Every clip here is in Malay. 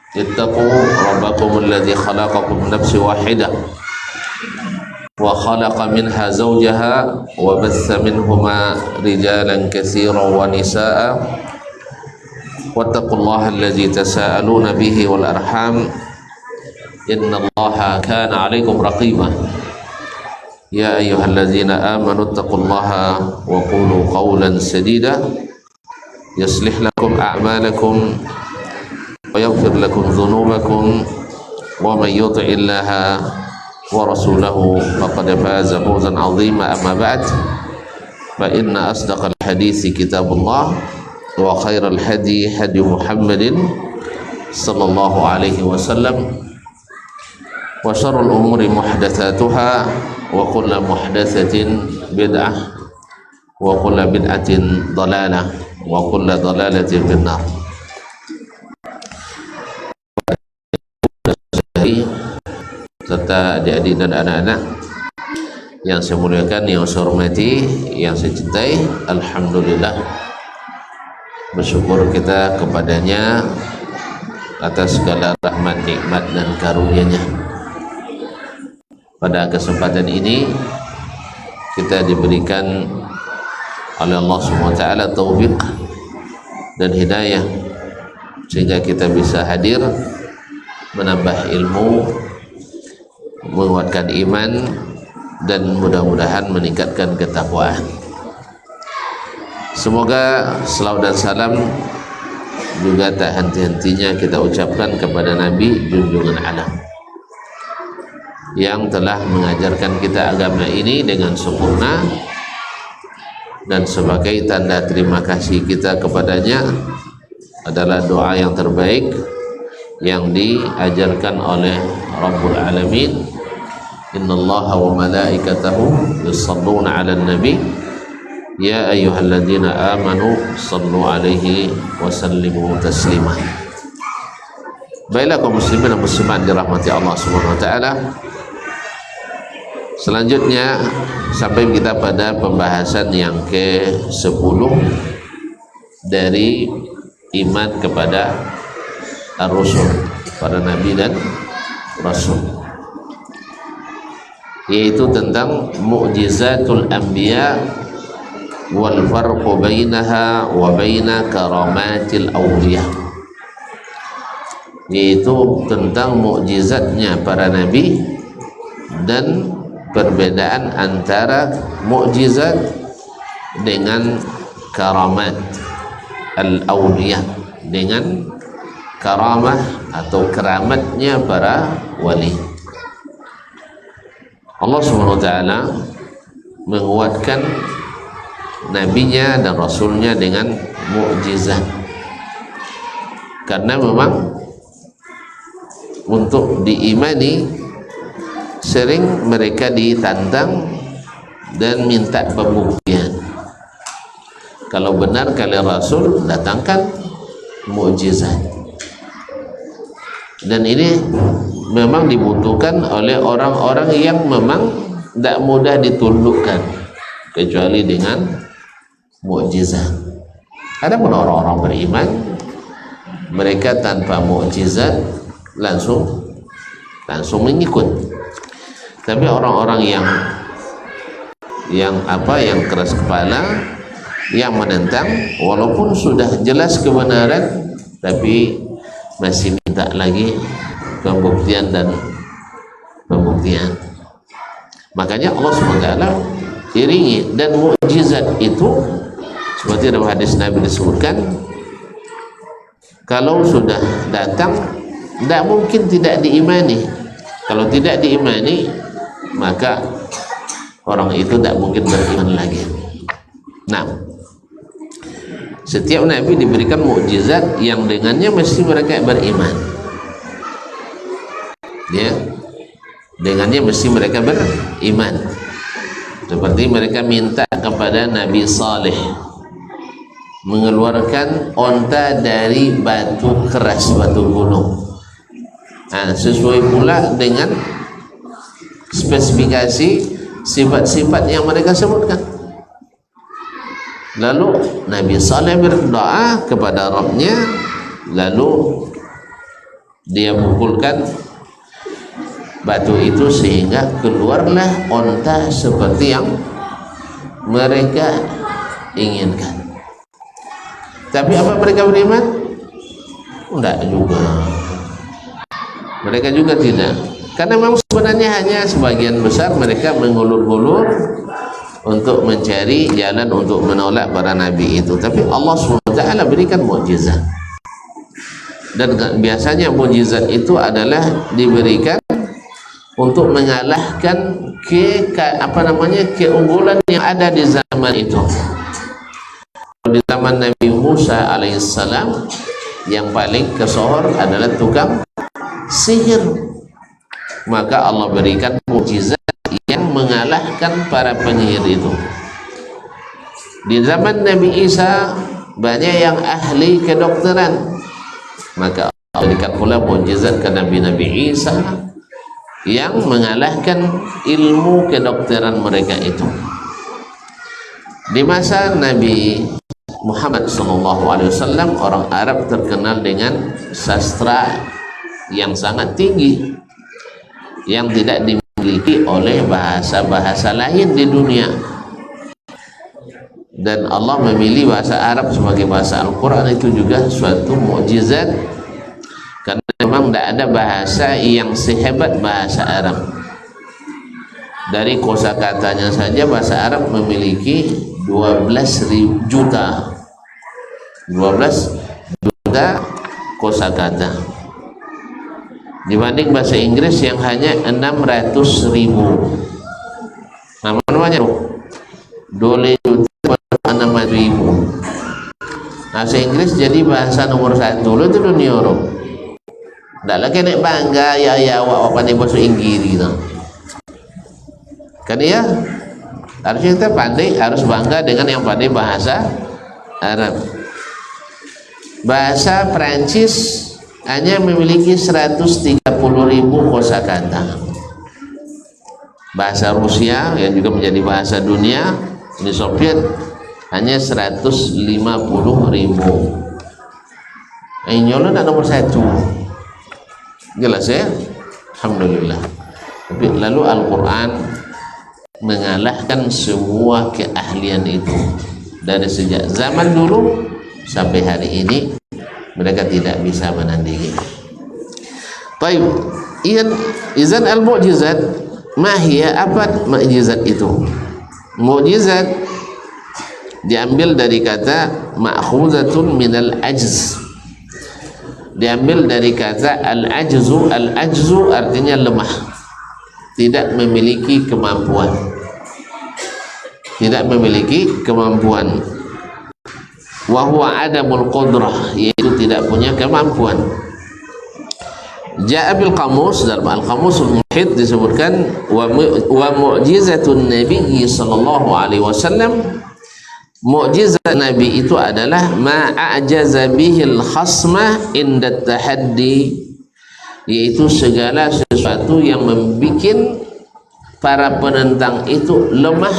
اتقوا ربكم الذي خلقكم من نفس واحدة وخلق منها زوجها وبث منهما رجالا كثيرا ونساء واتقوا الله الذي تساءلون به والأرحام إن الله كان عليكم رقيبا يا أيها الذين آمنوا اتقوا الله وقولوا قولا سديدا يصلح لكم أعمالكم ويغفر لكم ذنوبكم ومن يطع الله ورسوله فقد فاز فوزا عظيما. أما بعد فإن أصدق الحديث كتاب الله وخير الهدي هدي محمد صلى الله عليه وسلم وشر الأمور محدثاتها وكل محدثة بدعة وكل بدعة ضلالة وكل ضلالة في النار. Serta adik-adik dan anak-anak yang saya muliakan, yang saya hormati, yang saya cintai, alhamdulillah bersyukur kita kepadanya atas segala rahmat, nikmat dan karunia-Nya. Pada kesempatan ini kita diberikan oleh Allah SWT taufik dan hidayah sehingga kita bisa hadir menambah ilmu, menguatkan iman, dan mudah-mudahan meningkatkan ketakwaan. Semoga selawat dan salam juga tak henti-hentinya kita ucapkan kepada Nabi junjungan alam yang telah mengajarkan kita agama ini dengan sempurna, dan sebagai tanda terima kasih kita kepadanya adalah doa yang terbaik yang diajarkan oleh Rabbul Alamin, innallaha wa malaikatahu yusalluna 'alan nabi ya ayyuhalladzina amanu sallu 'alaihi wa sallimu taslima. Baiklah kaum muslimin dan muslimat dirahmati Allah Subhanahu wa taala. Selanjutnya sampai kita pada pembahasan yang ke-10 dari iman kepada ar-rusul, para nabi dan rasul, yaitu tentang mu'jizatul anbiya wal farqu bainaha wa baina karamatil awliya, yaitu tentang mukjizatnya para nabi dan perbedaan antara mukjizat dengan karamat al-awliya, dengan karamah atau keramatnya para wali. Allah Subhanahu wa taala menguatkan nabinya dan rasulnya dengan mukjizat, karena memang untuk diimani sering mereka ditantang dan minta pembuktian. Kalau benar kalian rasul, datangkan mukjizat. Dan ini memang dibutuhkan oleh orang-orang yang memang tidak mudah ditundukkan kecuali dengan mukjizat. Adapun orang-orang beriman, mereka tanpa mukjizat langsung mengikut. Tapi orang-orang yang keras kepala, yang menentang, walaupun sudah jelas kebenaran, tapi masih minta lagi pembuktian dan pembuktian. Makanya Allah SWT iringi, dan mukjizat itu seperti dalam hadis Nabi disebutkan, kalau sudah datang tidak mungkin tidak diimani. Kalau tidak diimani, maka orang itu tidak mungkin beriman lagi. Nah, setiap nabi diberikan mukjizat yang dengannya mesti mereka beriman. Ya, dengannya mesti mereka beriman. Seperti mereka minta kepada Nabi Saleh mengeluarkan onta dari batu keras, batu gunung. Nah, sesuai pula dengan spesifikasi sifat-sifat yang mereka sebutkan. Lalu Nabi Saleh berdoa kepada Rabbnya, lalu dia pukulkan batu itu sehingga keluarlah onta seperti yang mereka inginkan. Tapi apa mereka beriman? Enggak juga. Mereka juga tidak. Karena memang sebenarnya hanya sebagian besar mereka mengulur-ulur untuk mencari jalan untuk menolak para nabi itu. Tapi Allah SWT berikan mukjizat. Dan biasanya mukjizat itu adalah diberikan untuk mengalahkan keunggulan yang ada di zaman itu. Di zaman Nabi Musa alaihissalam yang paling kesohor adalah tukang sihir, maka Allah berikan mukjizat yang mengalahkan para penyihir itu. Di zaman Nabi Isa banyak yang ahli kedokteran, maka Allah berikan pula mukjizat ke Nabi Isa yang mengalahkan ilmu kedokteran mereka itu. Di masa Nabi Muhammad SAW, orang Arab terkenal dengan sastra yang sangat tinggi yang tidak dimiliki oleh bahasa-bahasa lain di dunia. Dan Allah memilih bahasa Arab sebagai bahasa Al-Quran itu juga suatu mukjizat, karena memang tidak ada bahasa yang sehebat bahasa Arab. Dari kosakatanya saja bahasa Arab memiliki 12 juta kosakata, dibanding bahasa Inggris yang hanya 600.000. Namanya dole juta 600.000. Bahasa Inggris jadi bahasa nomor 1 di dunia orang. Tidak lagi nak bangga ya awak pandai bahasa Inggris gitu. Kan ya, harusnya kita pandai, harus bangga dengan yang pandai bahasa Arab. Bahasa Prancis hanya memiliki 130.000 kosakata. Bahasa Rusia yang juga menjadi bahasa dunia, Uni Soviet, hanya 150.000. Ini nomor 1. Jelas ya? Alhamdulillah. Tapi lalu Al-Quran mengalahkan semua keahlian itu. Dari sejak zaman dulu sampai hari ini mereka tidak bisa menandingi. Baik, izan al-mu'jizat mahiyya, apa mukjizat itu? Mukjizat diambil dari kata ma'khuzatun minal ajz, diambil dari kata al-ajzu. Al-ajzu artinya lemah, tidak memiliki kemampuan, tidak memiliki kemampuan. Wa huwa adamul qudrah, yaitu tidak punya kemampuan. Ja'a bil qamus, dalam al-qamusul muhit disebutkan wa mu'jizatun nabi sallallahu alaihi wasallam, mukjizat nabi itu adalah ma a'jaza bihil khasma inda tahaddi, yaitu segala sesuatu yang membuat para penentang itu lemah,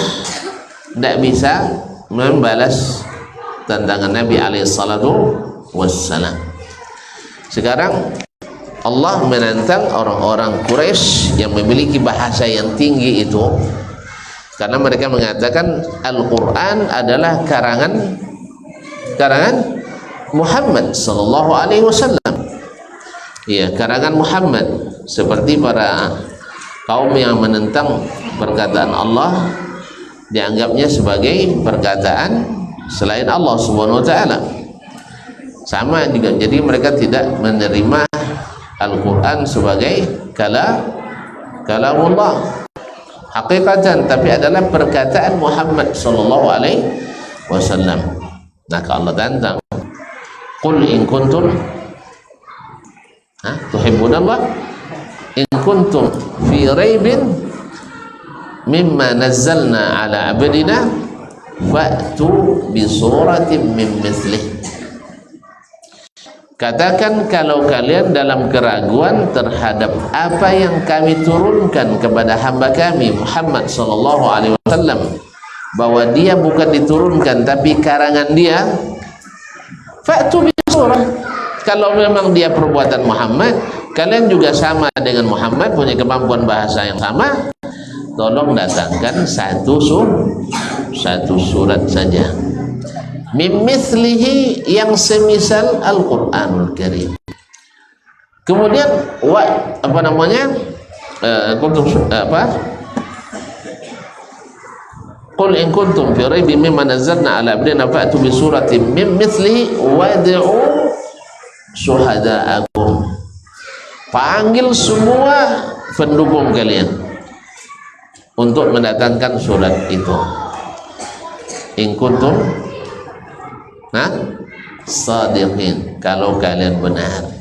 tidak bisa membalas tantangan Nabi alaihissalatu wassalam. Sekarang Allah menantang orang-orang Quraisy yang memiliki bahasa yang tinggi itu, karena mereka mengatakan Al-Quran adalah karangan Muhammad sallallahu alaihi wasallam. Ya, karangan Muhammad. Seperti para kaum yang menentang perkataan Allah, dianggapnya sebagai perkataan selain Allah Subhanahu wa taala. Sama juga, jadi mereka tidak menerima Al-Quran sebagai kalamullah hakikatan, tapi adalah perkataan Muhammad sallallahu alaihi wasallam. Maka Allah tantang, qul in kuntum tuhibbunallah in kuntum fi raibin mimma nazzalna ala abdina fa'tu bi suratin min mithlih. Katakan kalau kalian dalam keraguan terhadap apa yang kami turunkan kepada hamba kami Muhammad sallallahu alaihi wasallam, bahwa dia bukan diturunkan tapi karangan dia, fa'tu bi surah, Kalau memang dia perbuatan Muhammad, kalian juga sama dengan Muhammad, punya kemampuan bahasa yang sama, tolong datangkan satu surat saja. Mimithlihi, yang semisal Al-Qur'anul Karim. Kemudian Qul in kuntum fi raibin mimma nazzalna ala abdina fa'tu bi suratin min mithlihi wad'u syuhada'akum. Panggil semua pendukung kalian untuk mendatangkan surat itu. In kuntum sadiqin, kalau kalian benar.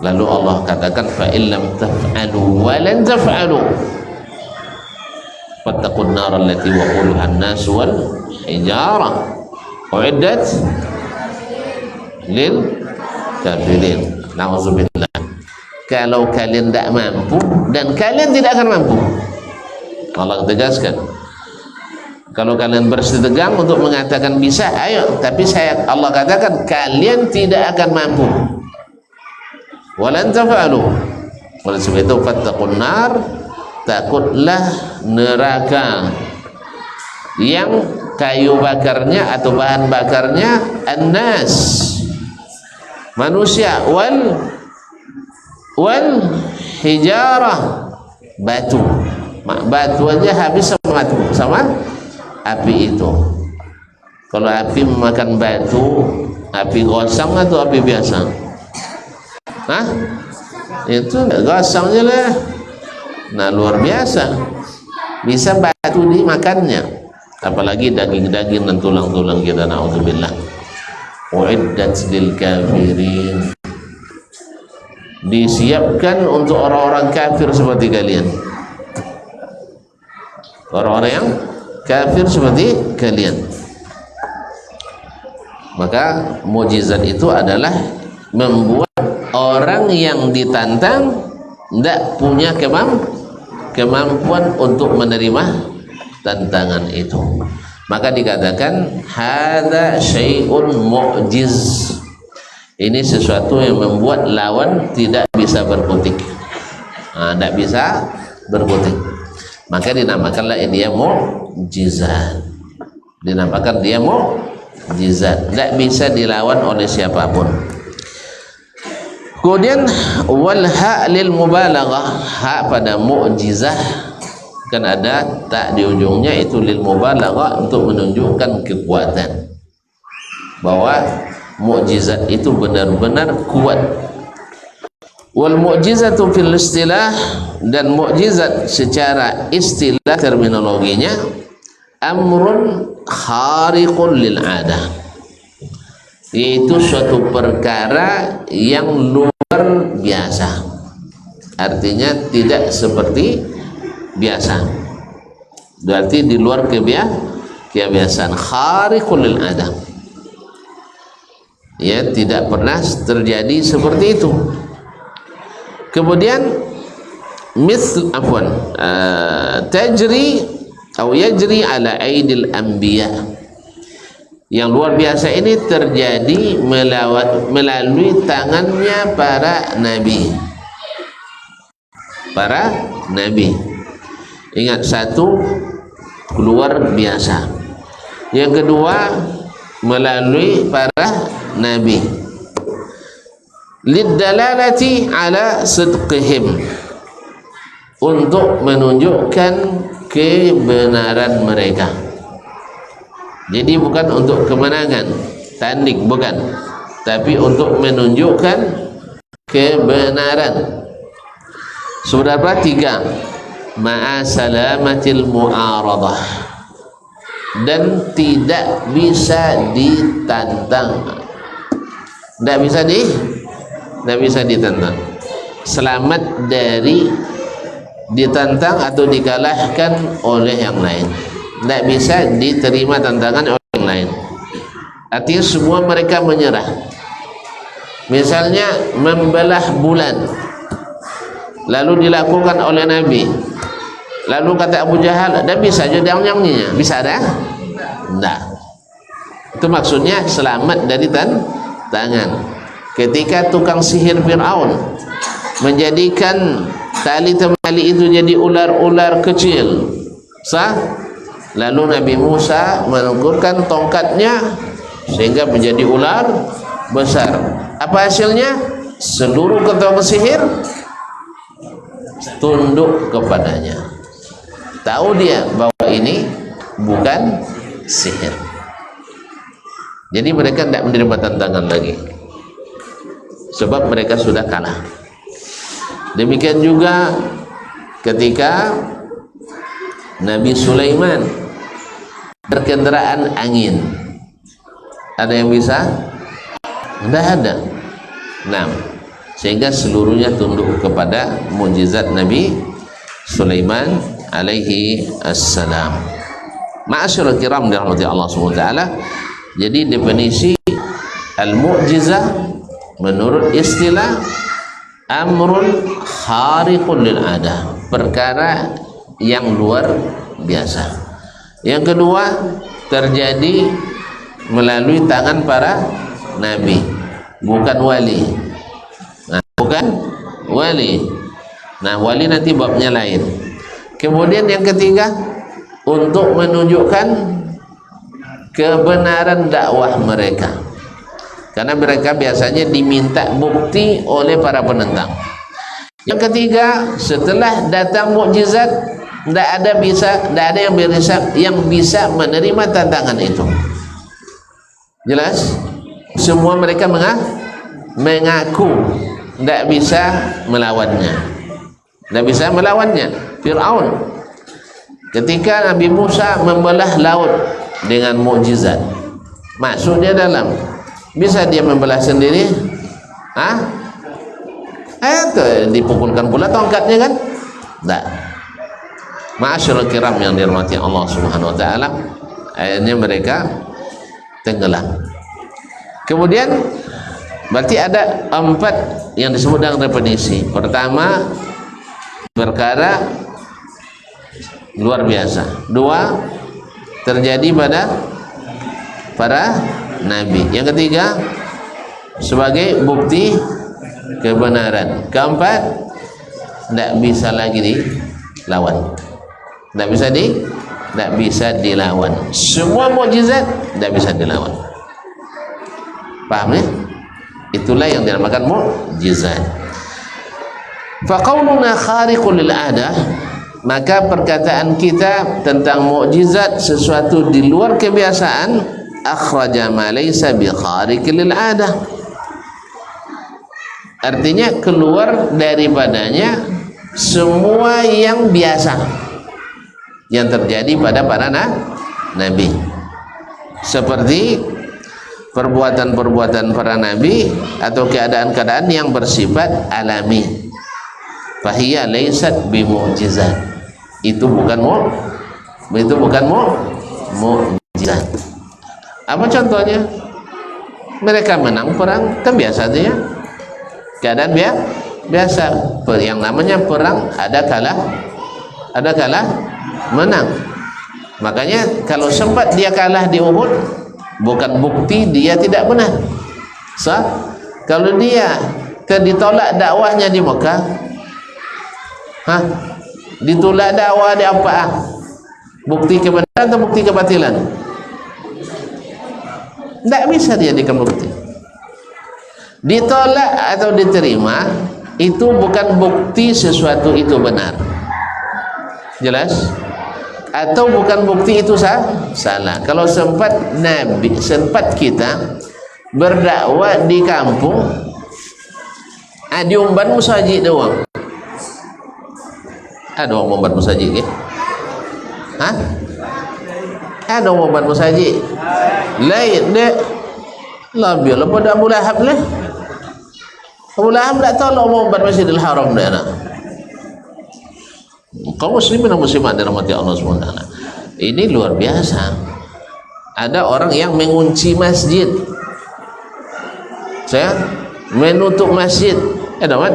Lalu Allah katakan fa illam taf'alu wa lan taf'alu fattaqun nar allati waquluha an-nas wal hijarah uiddat lil kafirin. Nauzubillah. Kalau kalian tidak mampu, dan kalian tidak akan mampu, Allah tegaskan, kalau kalian bersitegang untuk mengatakan bisa, ayo, tapi Allah katakan kalian tidak akan mampu. Walan taf'alu. Oleh sebab itu fattaqun nar, takutlah neraka yang kayu bakarnya atau bahan bakarnya annas, manusia, wal hijarah, batu. Batu aja habis sama api itu. Kalau api memakan batu, api gosong atau api biasa? Itu gosongnya lah. Nah, luar biasa, bisa batu dimakannya, apalagi daging-daging dan tulang-tulang kita. Na'udzubillah. Uiddat lil kafirin, disiapkan untuk orang-orang kafir seperti kalian, orang-orang yang kafir seperti kalian. Maka mukjizat itu adalah membuat orang yang ditantang tidak punya kemampuan untuk menerima tantangan itu. Maka dikatakan hadza syai'un mu'jiz, ini sesuatu yang membuat lawan tidak bisa berkutik, tidak bisa berkutik. Maka dinamakanlah dia mu'jizat, dinamakan dia mu'jizat, tidak bisa dilawan oleh siapapun. Kemudian wal ha lil mubalaghah, ha pada mu'jizah kan ada tak di ujungnya, itu lil mubalaghah, untuk menunjukkan kekuatan, bahwa mukjizat itu benar-benar kuat. Wal mu'jizatu fil istilah, dan mukjizat secara istilah terminologinya amrun khariqun lil adah, yaitu suatu perkara yang luar biasa, artinya tidak seperti biasa, berarti di luar kebiasaan. Khariqul lil adah, ya, tidak pernah terjadi seperti itu. Kemudian tajri atau yajri ala aidil anbiya, yang luar biasa ini terjadi melalui tangannya para nabi. Ingat, satu, luar biasa. Yang kedua, melalui para nabi. Liddalalati ala sidqihim, untuk menunjukkan kebenaran mereka. Jadi bukan untuk kemenangan, tanding, bukan, tapi untuk menunjukkan kebenaran. Sudah berapa? 3, ma'a salamatil mu'aradah, dan tidak bisa ditantang, tidak bisa ditantang, selamat dari ditantang atau dikalahkan oleh yang lain. Tidak bisa diterima tantangan oleh yang lain. Artinya semua mereka menyerah. Misalnya membelah bulan, lalu dilakukan oleh Nabi, lalu kata Abu Jahal, dan bisa jadi yang bisa ada? Tidak. Itu maksudnya selamat dari tangan. Ketika tukang sihir Fir'aun menjadikan tali temali itu jadi ular-ular kecil, lalu Nabi Musa menengkurkan tongkatnya sehingga menjadi ular besar. Apa hasilnya? Seluruh ketua sihir tunduk kepadanya. Tahu dia bahwa ini bukan sihir. Jadi mereka tidak menerima tantangan lagi, sebab mereka sudah kalah. Demikian juga ketika Nabi Sulaiman berkendaraan angin, ada yang bisa? Tidak ada. Nah, sehingga seluruhnya tunduk kepada mukjizat Nabi Sulaiman alaihi assalam. Ma'asyiral kiram dirahmati Allah Subhanahu wa taala. Jadi definisi al-mu'jizah menurut istilah amrun khariqun lil adah, perkara yang luar biasa. Yang kedua, terjadi melalui tangan para nabi, bukan wali. Nah, bukan wali. Nah, wali nanti babnya lain. Kemudian yang ketiga, untuk menunjukkan kebenaran dakwah mereka, karena mereka biasanya diminta bukti oleh para penentang. Yang ketiga, setelah datang mukjizat, tidak ada yang bisa menerima tantangan itu. Jelas? Semua mereka mengaku tidak bisa melawannya. Tidak bisa melawannya. Fir'aun ketika Nabi Musa membelah laut dengan mukjizat, masuk dia dalam, bisa dia membelah sendiri? Dipukulkan pula tongkatnya kan? Tak. Ma'asyiral kiram yang dirahmati Allah Subhanahu wa taala, akhirnya mereka tenggelam. Kemudian berarti ada 4 yang disebut dengan definisi. Pertama, perkara luar biasa. 2, terjadi pada para nabi. Yang ketiga, sebagai bukti kebenaran. Keempat, tidak bisa lagi dilawan. Tidak bisa dilawan. Semua mukjizat tidak bisa dilawan. Paham ya? Itulah yang dinamakan mukjizat. Faqauluna khariqul lil adah, maka perkataan kita tentang mukjizat, sesuatu di luar kebiasaan, akhraja ma laysa bi khariqil lil adah, artinya keluar daripadanya semua yang biasa yang terjadi pada para nabi, seperti perbuatan-perbuatan para nabi atau keadaan-keadaan yang bersifat alami. Fahiya laysat bi mu'jizat, itu bukan mukjizat. Apa contohnya? Mereka menang perang, kan biasa saja, keadaan biasa. Yang namanya perang ada kalah menang. Makanya kalau sempat dia kalah di Uhud, bukan bukti dia tidak benar. Kalau dia ditolak dakwahnya di Mekah, ditolak dakwah di apa? Bukti kebenaran atau bukti kebatilan? Tidak bisa dijadikan bukti. Ditolak atau diterima itu bukan bukti sesuatu itu benar. Jelas? Atau bukan bukti itu salah. Kalau sempat kita berdakwah di kampung, diumban musajid doang. Ada orang membuat musajid ke? Ada orang membuat musajid lain dek lah, biarlah pada Abu Lahab lah. Abu Lahab tak tahu lah membuat Masjidil Haram dia nak. Kaum muslimin dan muslimat dirahmati Allah SWT, ini luar biasa. Ada orang yang mengunci masjid, saya menutup masjid, dapat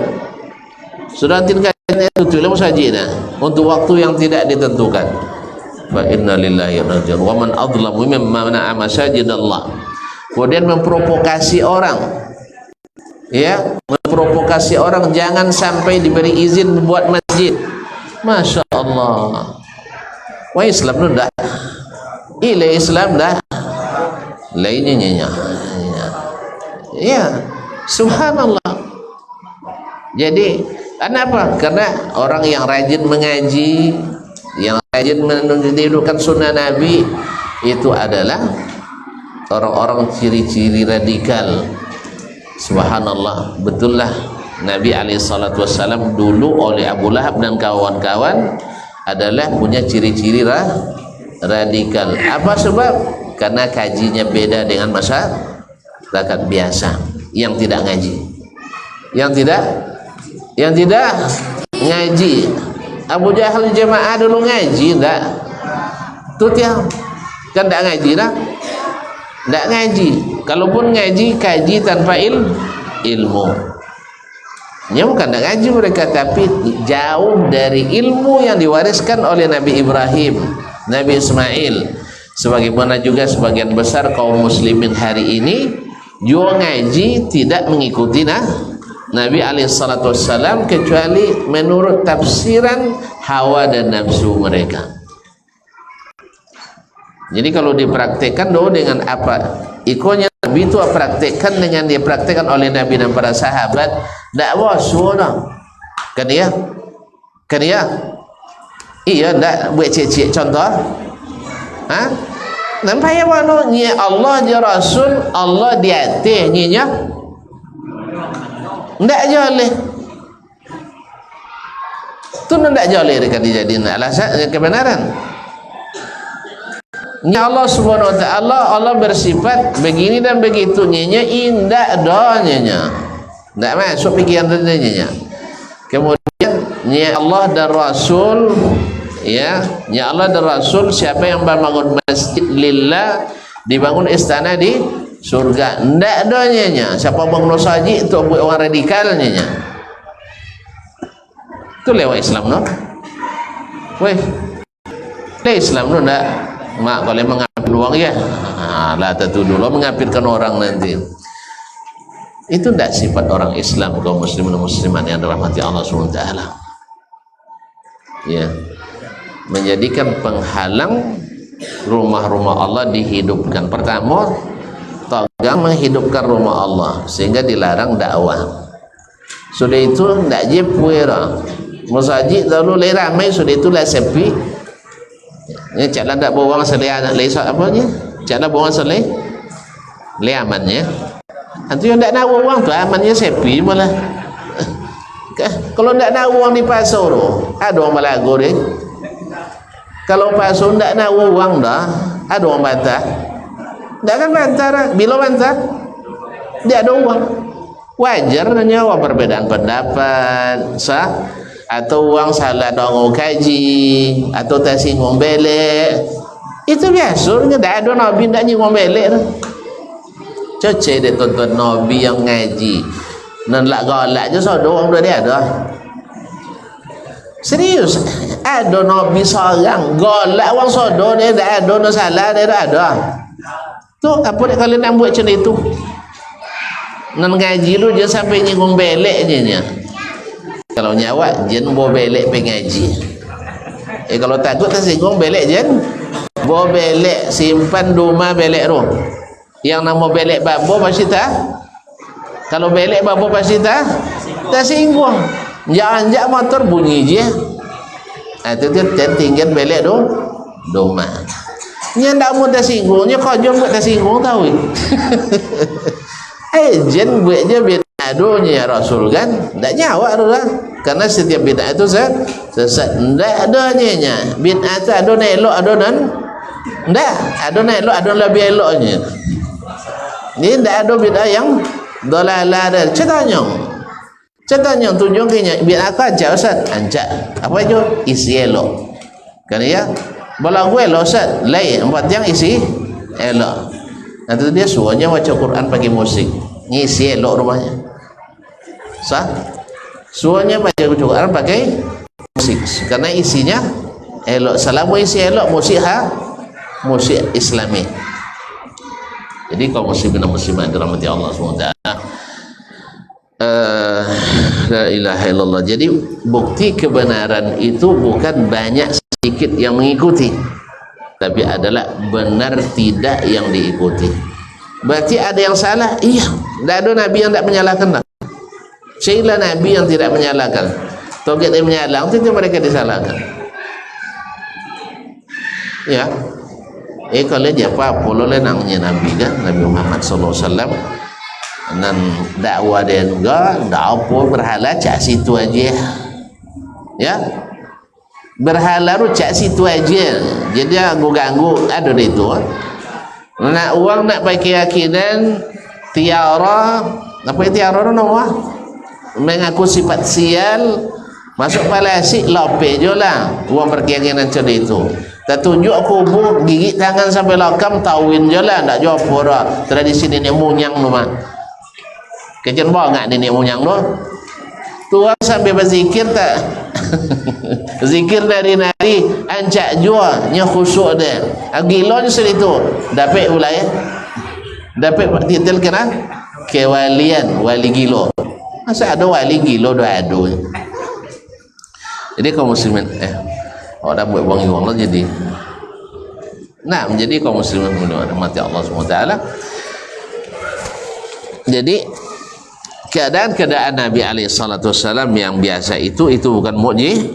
sudah tindakan itu ilmu sajidah untuk waktu yang tidak ditentukan. Fa inna lillahi wa inna ilaihi raji'un. Wa man adlamu mimman mana'a masajidallah kemudian memprovokasi orang, ya, memprovokasi orang jangan sampai diberi izin membuat masjid. Masya Allah, wah Islam tu dah, Islam dah lainnya, ya, subhanallah. Jadi kenapa? Karena orang yang rajin mengaji, yang rajin menunjukkan sunnah Nabi, itu adalah orang-orang ciri-ciri radikal. Subhanallah, betullah Nabi SAW dulu oleh Abu Lahab dan kawan-kawan adalah punya ciri-ciri radikal. Apa sebab? Karena kajinya beda dengan masyarakat biasa yang tidak ngaji, yang tidak ngaji. Abu Jahal jemaah dulu ngaji enggak? Tuh tiang kan enggak ngaji dah. Enggak ngaji. Kalaupun ngaji, kaji tanpa ilmu. Nya bukan enggak ngaji mereka, tapi jauh dari ilmu yang diwariskan oleh Nabi Ibrahim, Nabi Ismail. Sebagaimana juga sebagian besar kaum muslimin hari ini juga ngaji tidak mengikuti Nabi SAW, kecuali menurut tafsiran hawa dan nafsu mereka. Jadi kalau dipraktekkan dulu dengan apa ikonya Nabi itu praktekkan dengan dipraktekkan oleh Nabi dan para sahabat, dakwah sunnah kan ya, iya ndak buat cek contoh, nampak ya mana ni Allah dia Rasul, Allah di atas nya ndak joleh tu, ndak joleh dekat dijadiin alasan kebenaran. Nya Allah Subhanahu wa taala, Allah bersifat begini dan begitu, nya indah doanya, ndak masuk pikiran nya. Kemudian nya Allah dan Rasul, ya, nya Allah dan Rasul, siapa yang membangun masjid lillah, dibangun istana di surga, ndak doanya. Siapa bangun masjid itu buat orang radikalnya. Itu lewat Islam no. Weh, lewat Islam no ndak. Mak kalau mengambil uang ya, lah tentu dulu mengapirkan orang nanti. Itu tidak sifat orang Islam, kaum muslimin dan muslimat yang dirahmati Allah SWT. Ya, menjadikan penghalang rumah-rumah Allah dihidupkan. Pertama, togang menghidupkan rumah Allah sehingga dilarang dakwah. Sudah itu tidak jepuera. Masjid lalu ramai, sudah itu lah sepi. Ya, caklah tak bawang selai anak lesok apa nya? Caklah bawang selai le amannya. Antu yang tak nak uang tu amannya sepi malah. Kalau tak nak uang di pasar tu, ada orang balago deh. Kalau pasar tak nak uang dah, ada orang bantah. Tak kan bantah, bila bantah dia ada uang. Wajar nyawa perbedaan pendapat, sah. Atau uang salah dong kaji, atau tak singgung belek, itu biasa. Tak ada Nabi tak singgung belek. Cocok dia tonton Nabi yang ngaji, nan lak galak je sodo orang dia ada. Serius, ada Nabi seorang galak orang sodo dia tak ada, no salah dia tak ada. Tu apa dia kalian nak buat macam itu? Nan ngaji lu je sampai nyinggung belek je nya. Kalau nyawa jen bawa belek pengaji. Kalau takut tersinggung belek jen bawa belek simpan rumah belek roh. Yang nama belek babo pasti tak. Kalau belek babo pasti tak tersinggung. Jangan motor bunyi je. Itu dia tinggal belek rumah. Nya ndak mau tersinggungnya kau jom buat tersinggung tahu. Jen buat je biar aduhnya ya Rasul kan tak nyawa tu lah, karena setiap bid'ah itu sesat. Tak adanya bid'ah itu ada nak elok, ada dan tak ada nak elok, ada lebih eloknya. Ini tak ada bid'ah yang dolalah dan cetanya tunjuk kenya bid'ah aja Ustaz ancak apa itu isi elok kan ya, bola gue elok Ustaz lain buat yang isi elok. Nanti dia suanya baca Quran pakai musik ngisi elok rumahnya. Sah? Suanya baca Quran pakai musik karena isinya elok. Selama isi elok musik musik Islami. Jadi kaum muslimin dan muslimat dirahmati Allah SWT, la ilaha illallah. Jadi bukti kebenaran itu bukan banyak sedikit yang mengikuti, tapi adalah benar tidak yang diikuti. Berarti ada yang salah? Iya, tidak ada nabi yang tidak menyalahkan lah. Syailah nabi yang tidak menyalahkan. Toget yang menyalahkan itu mereka disalahkan. Ya. Kalau dia apa polo lenangnya nabi kan, Nabi Muhammad sallallahu alaihi wasallam, dan dakwah dia juga ndak apa berhala cak situ aja. Ya. Berhala ru cak situ aja. Jadi ganggu ada itu. Nak uang nak pakai keyakinan tiara, apa tiara nama? Mengaku sifat sial, masuk palasi lope je lah. Uang berkeyakinan macam itu. Tak tunjuk kubur gigit tangan sampai lakam tawin je lah, tak jawab pura tradisi nenek moyang tu mah. Kecil banget nenek moyang tu. Tuang sampai berzikir tak? Zikir dari nari ancak jua nya khusyuk dia. Gila je itu. Dapat ulai. Dapat titel kena kewalian, wali gilo. Masa ada wali gilo dah ada. Jadi kaum muslimin orang buat uang lah jadi. Nah, menjadi kaum muslimin mati Allah SWT. Jadi keadaan Nabi SAW yang biasa itu bukan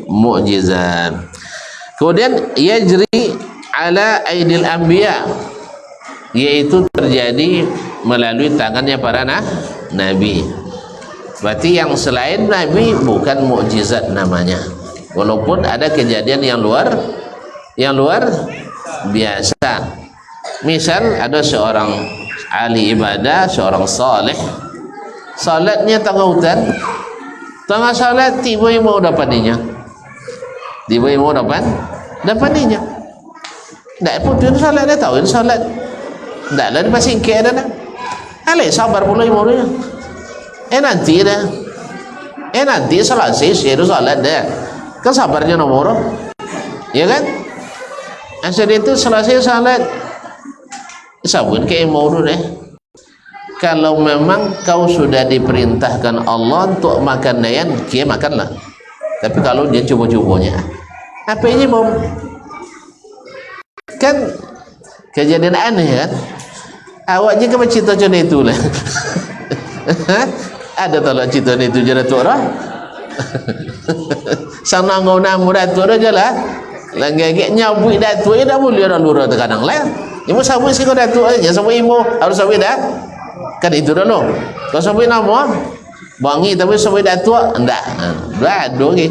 mukjizat. Kemudian yajri ala aidil anbiya, yaitu terjadi melalui tangannya para nabi. Berarti yang selain nabi bukan mukjizat namanya. Walaupun ada kejadian yang luar biasa. Misal ada seorang ahli ibadah, seorang saleh, salatnya tengah hutan, tengah salat tiba mau dapatinya, dapatinya. Tak pun salat dia tahu salat, tak lah dia masih kek dah. Alih sabar pula imamnya. Nanti selesai syiru salat dia. Kan sabarnya nomor, ya kan? Asal itu selesai salat, sabun ke imam dulu deh. Kalau memang kau sudah diperintahkan Allah untuk makan nayan, kia makanlah. Tapi kalau dia cuba-cubanya, apa ini bom? Kan kejadian aneh kan? Awaknya kan cerita macam itu lah. Ada tolak cerita itu jadi tu orang. Sana ngau namu datuk dah jelah. Lagi nyabui datuk dah boleh dah lurah terkadang lah. Ibu sabui sih kau datuk aja, sabui ibu harus sabui dah. Kan itu dah lo. Kau sabui nama bangi tapi sabui datuk enggak. Dah ada lagi.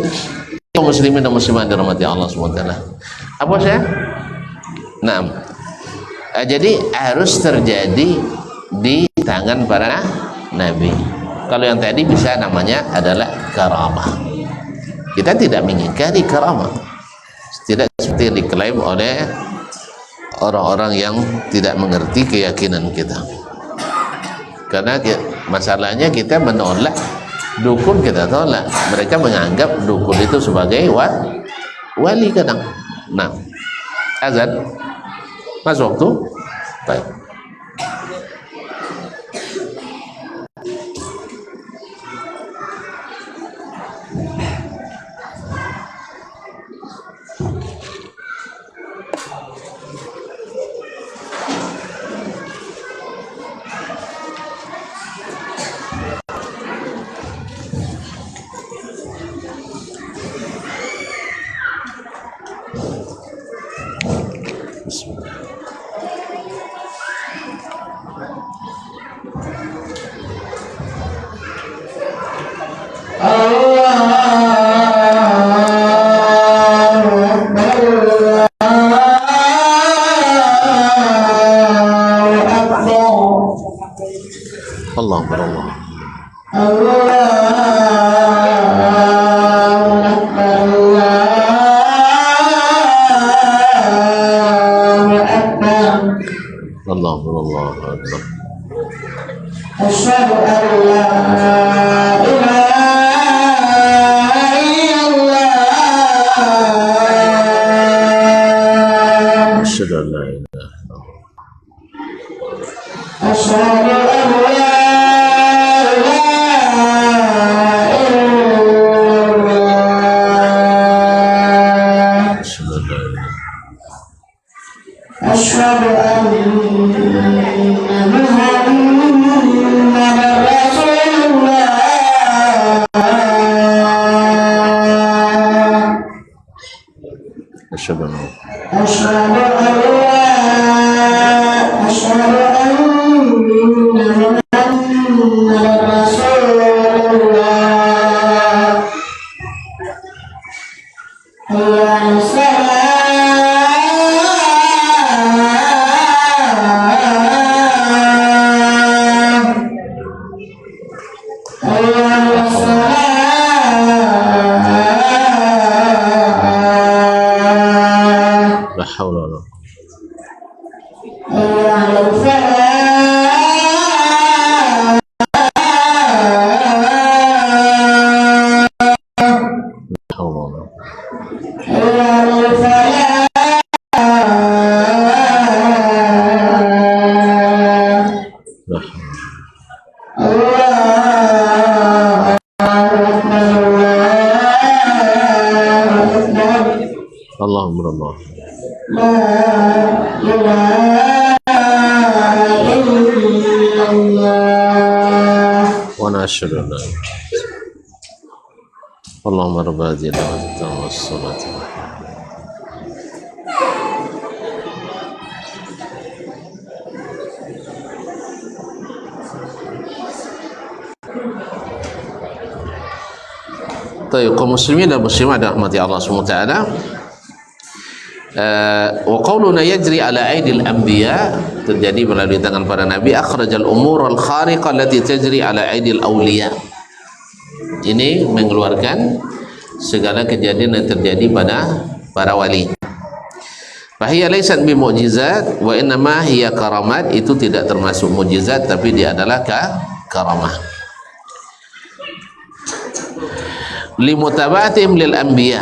Kaum muslimin dan muslimat dirahmati Allah SWT. Apa saya? Nah, jadi harus terjadi di tangan para nabi. Kalau yang tadi bisa namanya adalah karamah. Kita tidak mengingkari karamah. Tidak seperti yang diklaim oleh orang-orang yang tidak mengerti keyakinan kita. Karena masalahnya kita menolak dukun, kita tolak. Mereka menganggap dukun itu sebagai wali kadang. Nah, azan masuk waktu. Baik. أشهد أن محمدا رسول الله أشهد أن أشهد أن محمدا رسول الله حي على لا حول ولا قوة. لا حول ولا قوة. لا حول. اللهم الله. لا إله إلا الله ونشهد أن لا إله إلا الله. اللهم رب هذه الدعوة التامة والصلاة. Baik, kaum muslimin dan muslimat dirahmati Allah SWT. Wa qauluna yajri ala aidil anbiya, terjadi melalui tangan para nabi. Akhrajal umur al khariqah allati tajri ala aidil awliya. Ini mengeluarkan segala kejadian yang terjadi pada para wali. Fahiya laysat bi mu'jizat wa innama hiya karamat. Itu tidak termasuk mukjizat, tapi dia adalah karamah. Limutaba'atihim lil anbiya,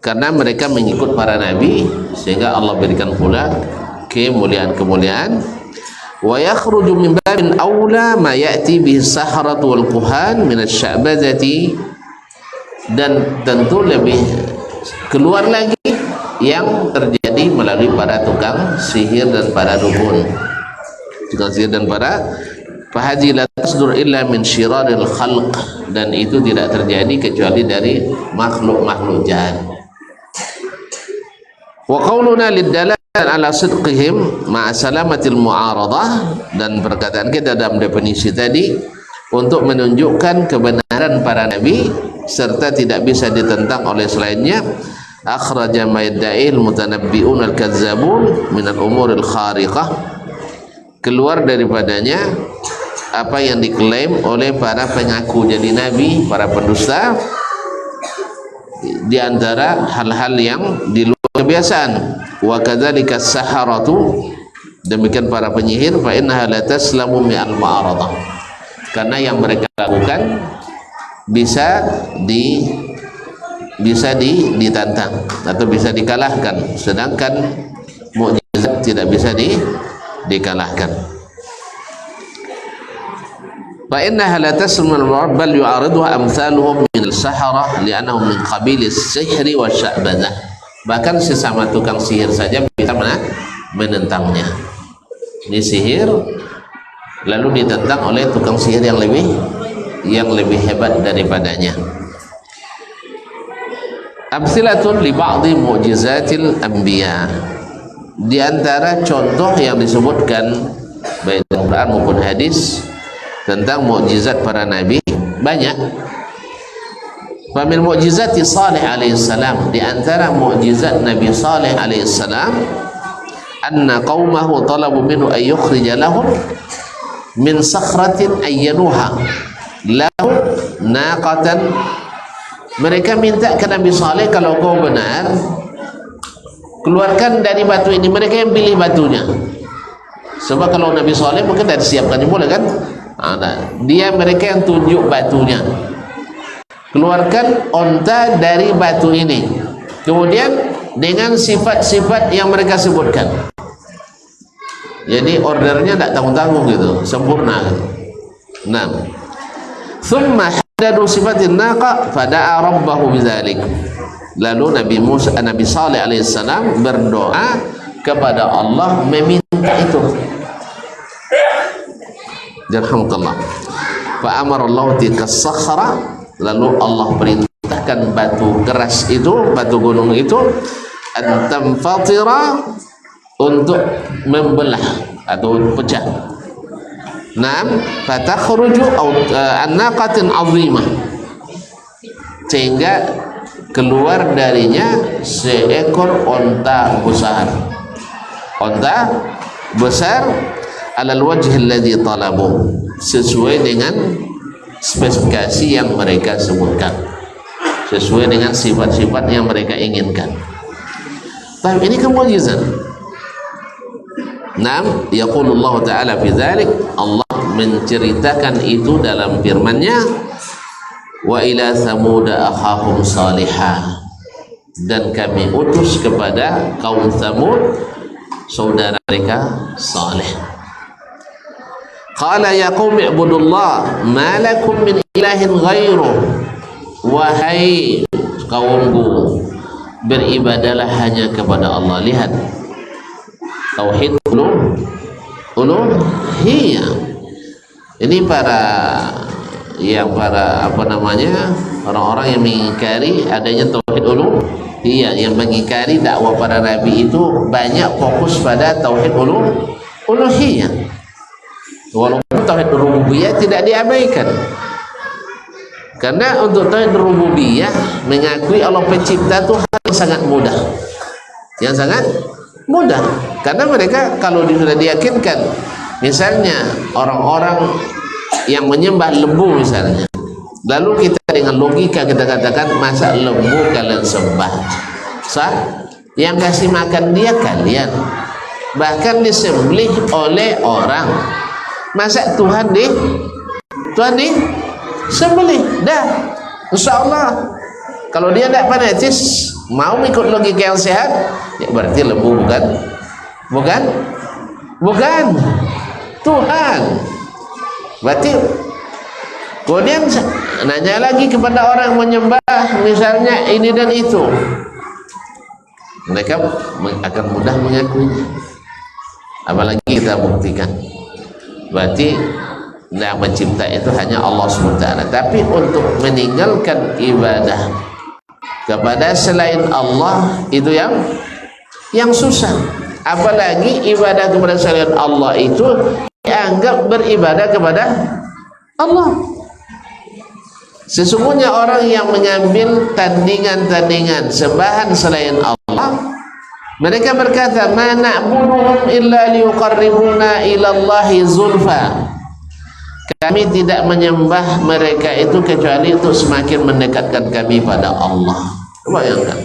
karena mereka mengikut para nabi, sehingga Allah berikan pula kemuliaan-kemuliaan. Wa yakhruju min babin aula ma ya'ti bihi saharatu wal kuhan min asy-sya'bazati, dan tentu lebih keluar lagi yang terjadi melalui para tukang sihir dan para dukun. Tukang sihir dan para fahaji la tasdur illa min syiraril khalq, dan itu tidak terjadi kecuali dari makhluk-makhluk jahat. Wa qauluna lidalalah ala sidqihim ma'a salamatil mu'aradah, dan perkataan kita dalam definisi tadi untuk menunjukkan kebenaran para nabi serta tidak bisa ditentang oleh selainnya. Akhraja ma yadda'il mutanabbi'un al-kazzabun min al-umuril khariqah, keluar daripadanya apa yang diklaim oleh para pengaku jadi nabi, para pendusta, di antara hal-hal yang di luar kebiasaan. Wa kadzalika as-saharatu, demikian para penyihir, fa innaha la taslamu mi'al ma'aradah, karena yang mereka lakukan bisa ditantang atau bisa dikalahkan, sedangkan mukjizat tidak bisa dikalahkan. Fa innaha la tasmu al-marad bal yu'ariduha amsaluhum min al-sahara li'annahum min qabil as-sihri wa sya'badzah. Bahkan sesama tukang sihir saja bisa menentangnya. Ini sihir lalu ditentang oleh tukang sihir yang lebih hebat daripadanya. Amsilatun li ba'dhi mu'jizatil anbiya, di antara contoh yang disebutkan baik dalam Quran maupun hadis tentang mukjizat para nabi banyak. Fa min mukjizati Salih alaihissalam, di antara mukjizat Nabi Salih alaihissalam, anna qaumahu talabu minhu ay yukhrija lahum min sakhratin ayyanuha lahu naqatan. Mereka minta ke Nabi Saleh, kalau kau benar keluarkan dari batu ini. Mereka yang pilih batunya, sebab kalau Nabi Saleh mungkin dah disiapkan boleh kan. Mereka yang tunjuk batunya, keluarkan onta dari batu ini, kemudian dengan sifat-sifat yang mereka sebutkan. Jadi ordernya tidak tanggung-tanggung gitu, sempurna gitu. Nah, thumma hadadu sifatin naqa fada'a rabbahu bidzalik. Lalu Nabi Saleh alaihissalam berdoa kepada Allah meminta itu. Yarhamukallah. Fa amara Allah tilka sakhra, lalu Allah perintahkan batu keras itu, batu gunung itu, antamfatira, untuk membelah atau pecah. Naam, fatakhruju an-naqatin 'azimah, sehingga keluar darinya seekor onta besar. Onta besar alal wajh alladhi talabu, sesuai dengan spesifikasi yang mereka sebutkan, sesuai dengan sifat-sifat yang mereka inginkan. Tapi ini kan mukjizat. Naam, yaqulullah ta'ala fi dzalik, Allah menceritakan itu dalam firman-Nya, wa ila thamud akhahum salihah, dan kami utus kepada kaum Thamud saudara mereka Saleh. Qala ya qaumi ibudullah ma lakum min ilahin ghairuh, wahai kaumku, beribadalah hanya kepada Allah. Lihat tauhid uluhiyah. Ini para orang-orang yang mengingkari adanya tauhid uluhiyah, yang mengingkari dakwah para nabi itu banyak fokus pada tauhid uluhiyah, walaupun tauhid rububiyah tidak diabaikan. Karena untuk tauhid rububiyah mengakui Allah pencipta itu hal yang sangat mudah, yang sangat mudah. Karena mereka kalau sudah diyakinkan, misalnya orang-orang yang menyembah lembu misalnya, lalu kita dengan logika kita katakan, masa lembu kalian sembah? Sah? Yang kasih makan dia kalian, bahkan disembelih oleh orang. Masa Tuhan sembelih? Dah, insya Allah kalau dia tidak fanatis, mau ikut logika yang sehat, ya berarti lembu bukan Tuhan. Berarti kemudian nanya lagi kepada orang menyembah misalnya ini dan itu, mereka akan mudah mengakuinya. Apalagi kita buktikan, berarti yang mencipta itu hanya Allah SWT. Tapi untuk meninggalkan ibadah kepada selain Allah itu yang susah. Apalagi ibadah kepada selain Allah itu dianggap beribadah kepada Allah. Sesungguhnya orang yang mengambil tandingan-tandingan sembahan selain Allah, mereka berkata, ma na'buduhum illa liyuqarribuna ilallahi zulfa. Kami tidak menyembah mereka itu kecuali untuk semakin mendekatkan kami pada Allah. Bayangkan,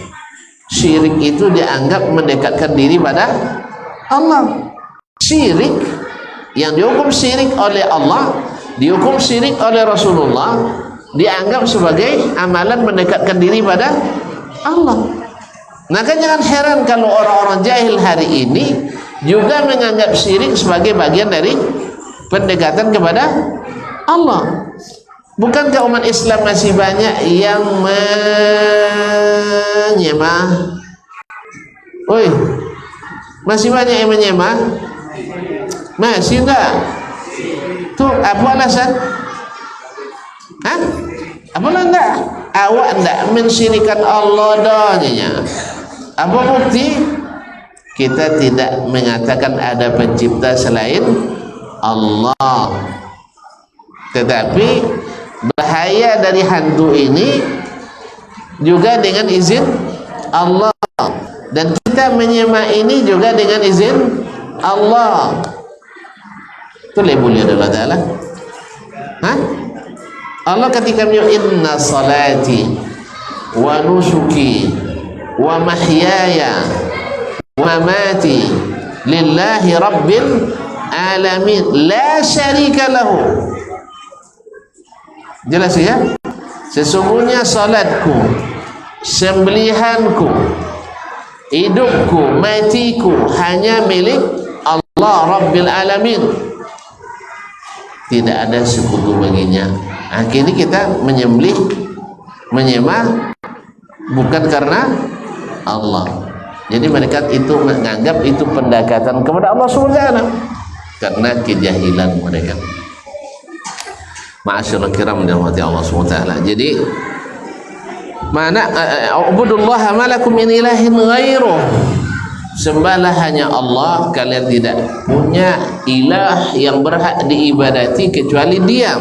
syirik itu dianggap mendekatkan diri pada Allah. Syirik yang dihukum syirik oleh Allah, dihukum syirik oleh Rasulullah, dianggap sebagai amalan mendekatkan diri pada Allah. Maka jangan heran kalau orang-orang jahil hari ini juga menganggap syirik sebagai bagian dari pendekatan kepada Allah. Bukankah umat Islam masih banyak yang menyembah? Masih banyak yang menyembah? Masih enggak? Tuh, apa alasan? Apa enggak? Awak enggak mensyirikan Allah doanya. Apa bukti? Kita tidak mengatakan ada pencipta selain Allah. Tetapi bahaya dari hantu ini juga dengan izin Allah, dan kita menyembah ini juga dengan izin Allah. Itu labelnya Allah Ta'ala. Allah ketika menyebut inna salati wa nusuki wa mahyaya wa mamati lillahi rabbil alamin la syarika lahu. Jelas ya? Sesungguhnya salatku, sembelihanku, hidupku, matiku hanya milik Allah Allah Rabbil Alamin, tidak ada sekutu baginya. Akhirnya kita menyembah bukan karena Allah. Jadi mereka itu menganggap itu pendekatan kepada Allah SWT karena kejahilan mereka. Ma'asyiral kiram dirahmati Allah SWT. Jadi mana ubudullaha malakum min ilahin ghairuh, sembahlah hanya Allah, kalian tidak punya ilah yang berhak diibadati kecuali Dia.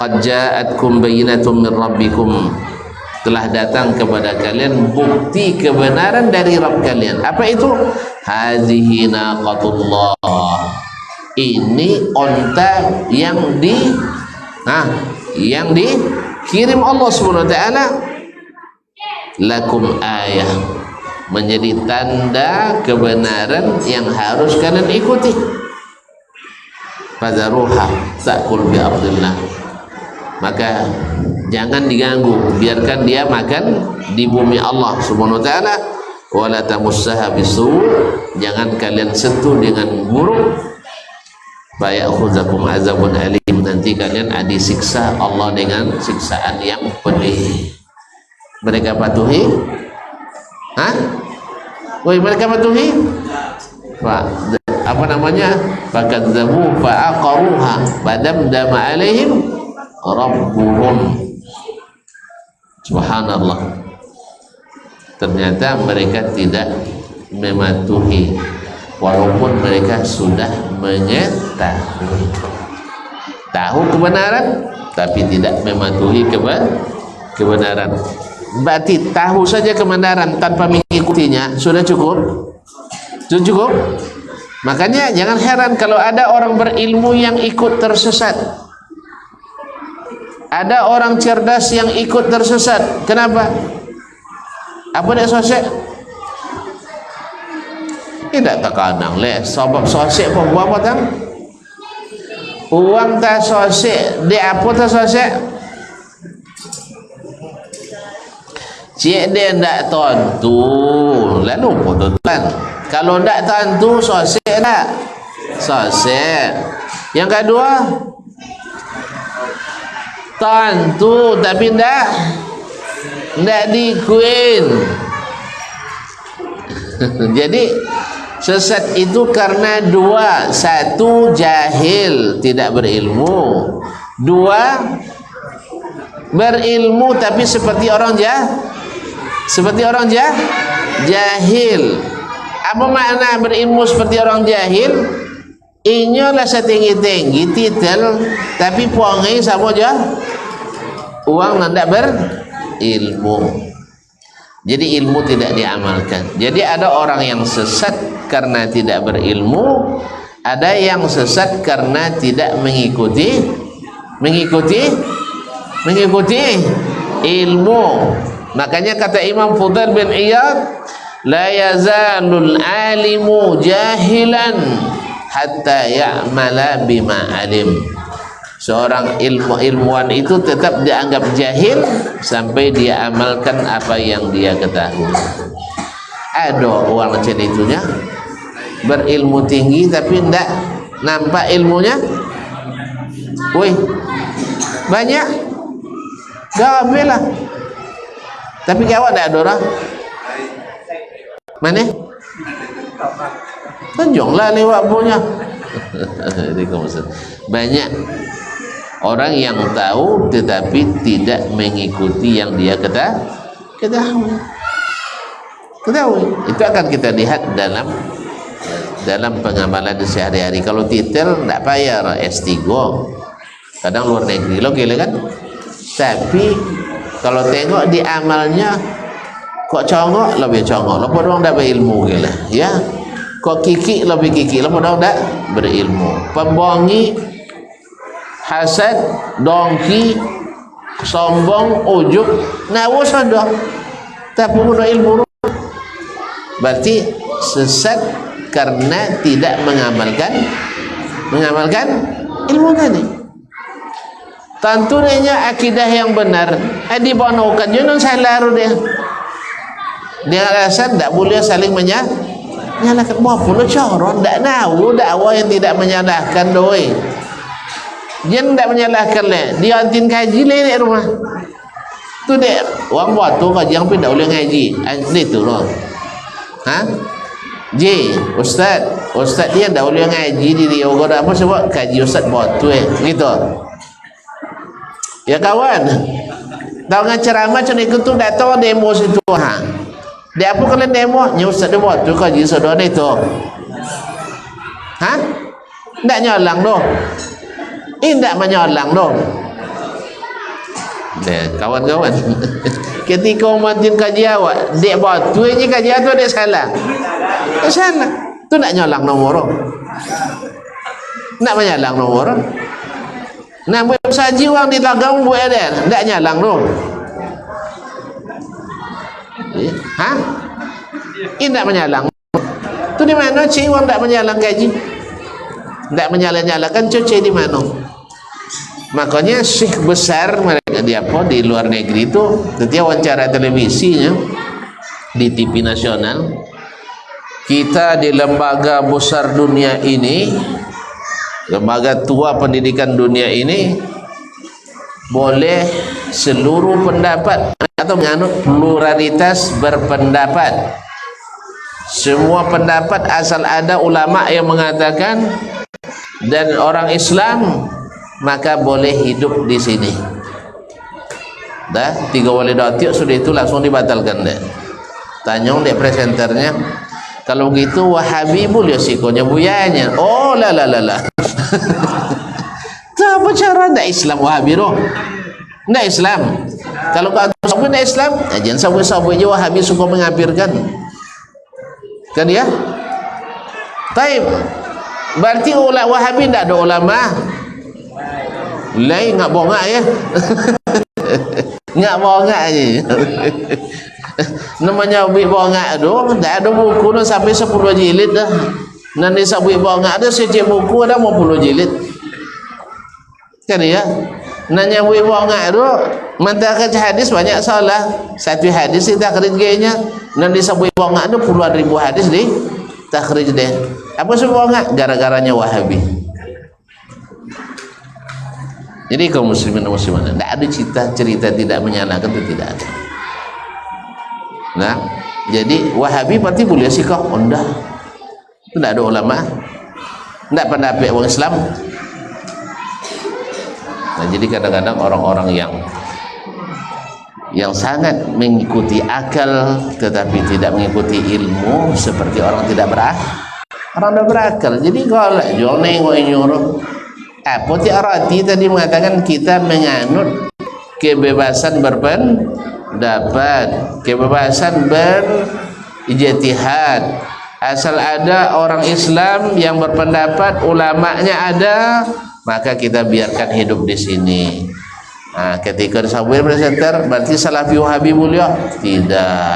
Qad ja'atkum bayyinatun min rabbikum, telah datang kepada kalian bukti kebenaran dari Rabb kalian. Apa itu? Hadhihi naqatullah, ini onta yang dikirim Allah Subhanahu wa taala, lakum ayah, menjadi tanda kebenaran yang harus kalian ikuti. Fadharuha ta'kul bi ardillah, maka jangan diganggu, biarkan dia makan di bumi Allah Subhanahu wa taala. Wala tamussaha bisu, jangan kalian sentuh dengan buruk. Faya'khudzakum azabun alim, nanti kalian disiksa Allah dengan siksaan yang pedih. Mereka patuhi? Mereka patuhi? Apa namanya? Fakadzabu fa'aqaruha fadamdama alaihim rabbuhum. Subhanallah, ternyata mereka tidak mematuhi walaupun mereka sudah mengetahui, tahu kebenaran tapi tidak mematuhi kebenaran. Berarti tahu saja kebenaran tanpa mengikutinya sudah cukup? Sudah cukup? Makanya jangan heran kalau ada orang berilmu yang ikut tersesat, ada orang cerdas yang ikut tersesat. Kenapa? Apa dia sosek? Tidak terkadang leh sebab sosek pun buat apa tang? Uang tak sosek, dia apa tak sosek? Cik dia tidak tentu, lalu putusan. Kalau tidak tentu sosek tak? Sosek. Yang kedua, tentu tapi tidak dikuin. Jadi sesat itu karena dua: satu, jahil tidak berilmu; dua, berilmu tapi seperti orang jahil. Apa makna berilmu seperti orang jahil? Inyolah setinggi-tinggi titel tapi puangai sama aja uang tidak berilmu. Jadi ilmu tidak diamalkan. Jadi ada orang yang sesat karena tidak berilmu, ada yang sesat karena tidak mengikuti ilmu. Makanya kata Imam Fudail bin Iyad, la yazalul alimu jahilan hatta ya'mala bima alim. Seorang ilmuwan itu tetap dianggap jahil sampai dia amalkan apa yang dia ketahui. Ada orang macam itunya, berilmu tinggi tapi tidak nampak ilmunya. Banyak gabil lah, tapi kawan tidak ada orang mana tunjuklah lewat punya. Banyak orang yang tahu tetapi tidak mengikuti yang dia ketahui. Itu akan kita lihat dalam pengamalan sehari-hari. Kalau titel tidak bayar S3, kadang luar negeri lo gila kan. Tapi kalau tengok di amalnya kok congok lebih congok, lo podong dah berilmu gila ya. Kok kiki lebih kiki, lo podong dah berilmu. Pembohongi, hasad, dongki, sombong, ujub, nawas ada tapi udah ilmu. Berarti sesat karena tidak mengamalkan ilmu tadi. Tentunya akidah yang benar dibonokan jangan salah dia. Dia alasan tidak boleh saling Nyalakan mau pula cara ndak tahu dakwah yang tidak menyalahkan doi. Dia ndak menyalahkan le. Dia antin kaji le di rumah. Tu dek orang buat tu kaji yang pindah boleh ngaji. Ni tu loh. Ha? Ustaz dia ndak boleh ngaji di dia. Orang apa sebab kaji ustaz buat tu gitu. Ya kawan. Tahu dengan ceramah macam ni tu datang demo situ ha. Dia apa kalian demo? Nya ustaz dia buat tu kaji saudara itu. Ha? Ndak nyolang doh. Ndak menyolang doh. Kawan-kawan. Ketika umatin kaji awak, dia buat tu je kaji tu dia salah. Dia salah. Tu ndak nyolang nomor. Ndak menyolang nomor. Nak buat saji orang di Tagaung buat dia. Ndak nyolang doh. Ha? Ini tak menyalang. Tu di mana cik orang tak menyalang gaji? Tak menyalang-nyalakan cik di mana? Makanya syekh besar mereka di apa di luar negeri itu setiap wawancara televisinya di TV nasional, kita di lembaga besar dunia ini, lembaga tua pendidikan dunia ini, boleh seluruh pendapat atau menganut pluralitas berpendapat. Semua pendapat asal ada ulama yang mengatakan dan orang Islam, maka boleh hidup di sini. Dah 3 wali datuk sudah itu langsung dibatalkan deh. Tanyong dek presenternya, kalau begitu Wahabi boleh sikonya buyanya. Oh la. Apa cara ndak Islam Wahabi roh? Ndak Islam. Kalau kau sabun ndak Islam, jangan sabun je Wahabi suka mengapirkan. Kan ya? Taib. Berarti ulama Wahabi ndak ada ulama. Lain ngak bongak ya. Ngak bongak je. Namanya buik bongak tu, ndak ada buku tu sampai 10 jilid dah. Nanti sabuk bongak tu setiap buku ada 50 jilid. Kan ya? Nanya buik bongak tu mentahkan hadis banyak salah. Satu hadis di takhrij gayanya, nanti sabuk bongak tu puluhan ribu hadis di takhrij deh. Apa sebab bongak? Gara-garanya Wahabi. Jadi kaum muslimin dan muslimat, tidak ada cerita tidak menyalahkan itu tidak ada. Nah, jadi Wahabi berarti boleh sikap ondah. Itu tidak ada ulama, tidak pendapat orang Islam. Nah, jadi kadang-kadang orang-orang yang sangat mengikuti akal tetapi tidak mengikuti ilmu seperti orang tidak berakal. Jadi kalau jual nengok nyuruh apa arti tadi mengatakan kita menganut kebebasan berpendapat, kebebasan berijtihad. Asal ada orang Islam yang berpendapat, ulamanya ada, maka kita biarkan hidup di sini. Nah, ketika disabui presenter, berarti Salafi Wahabi mulia? Tidak.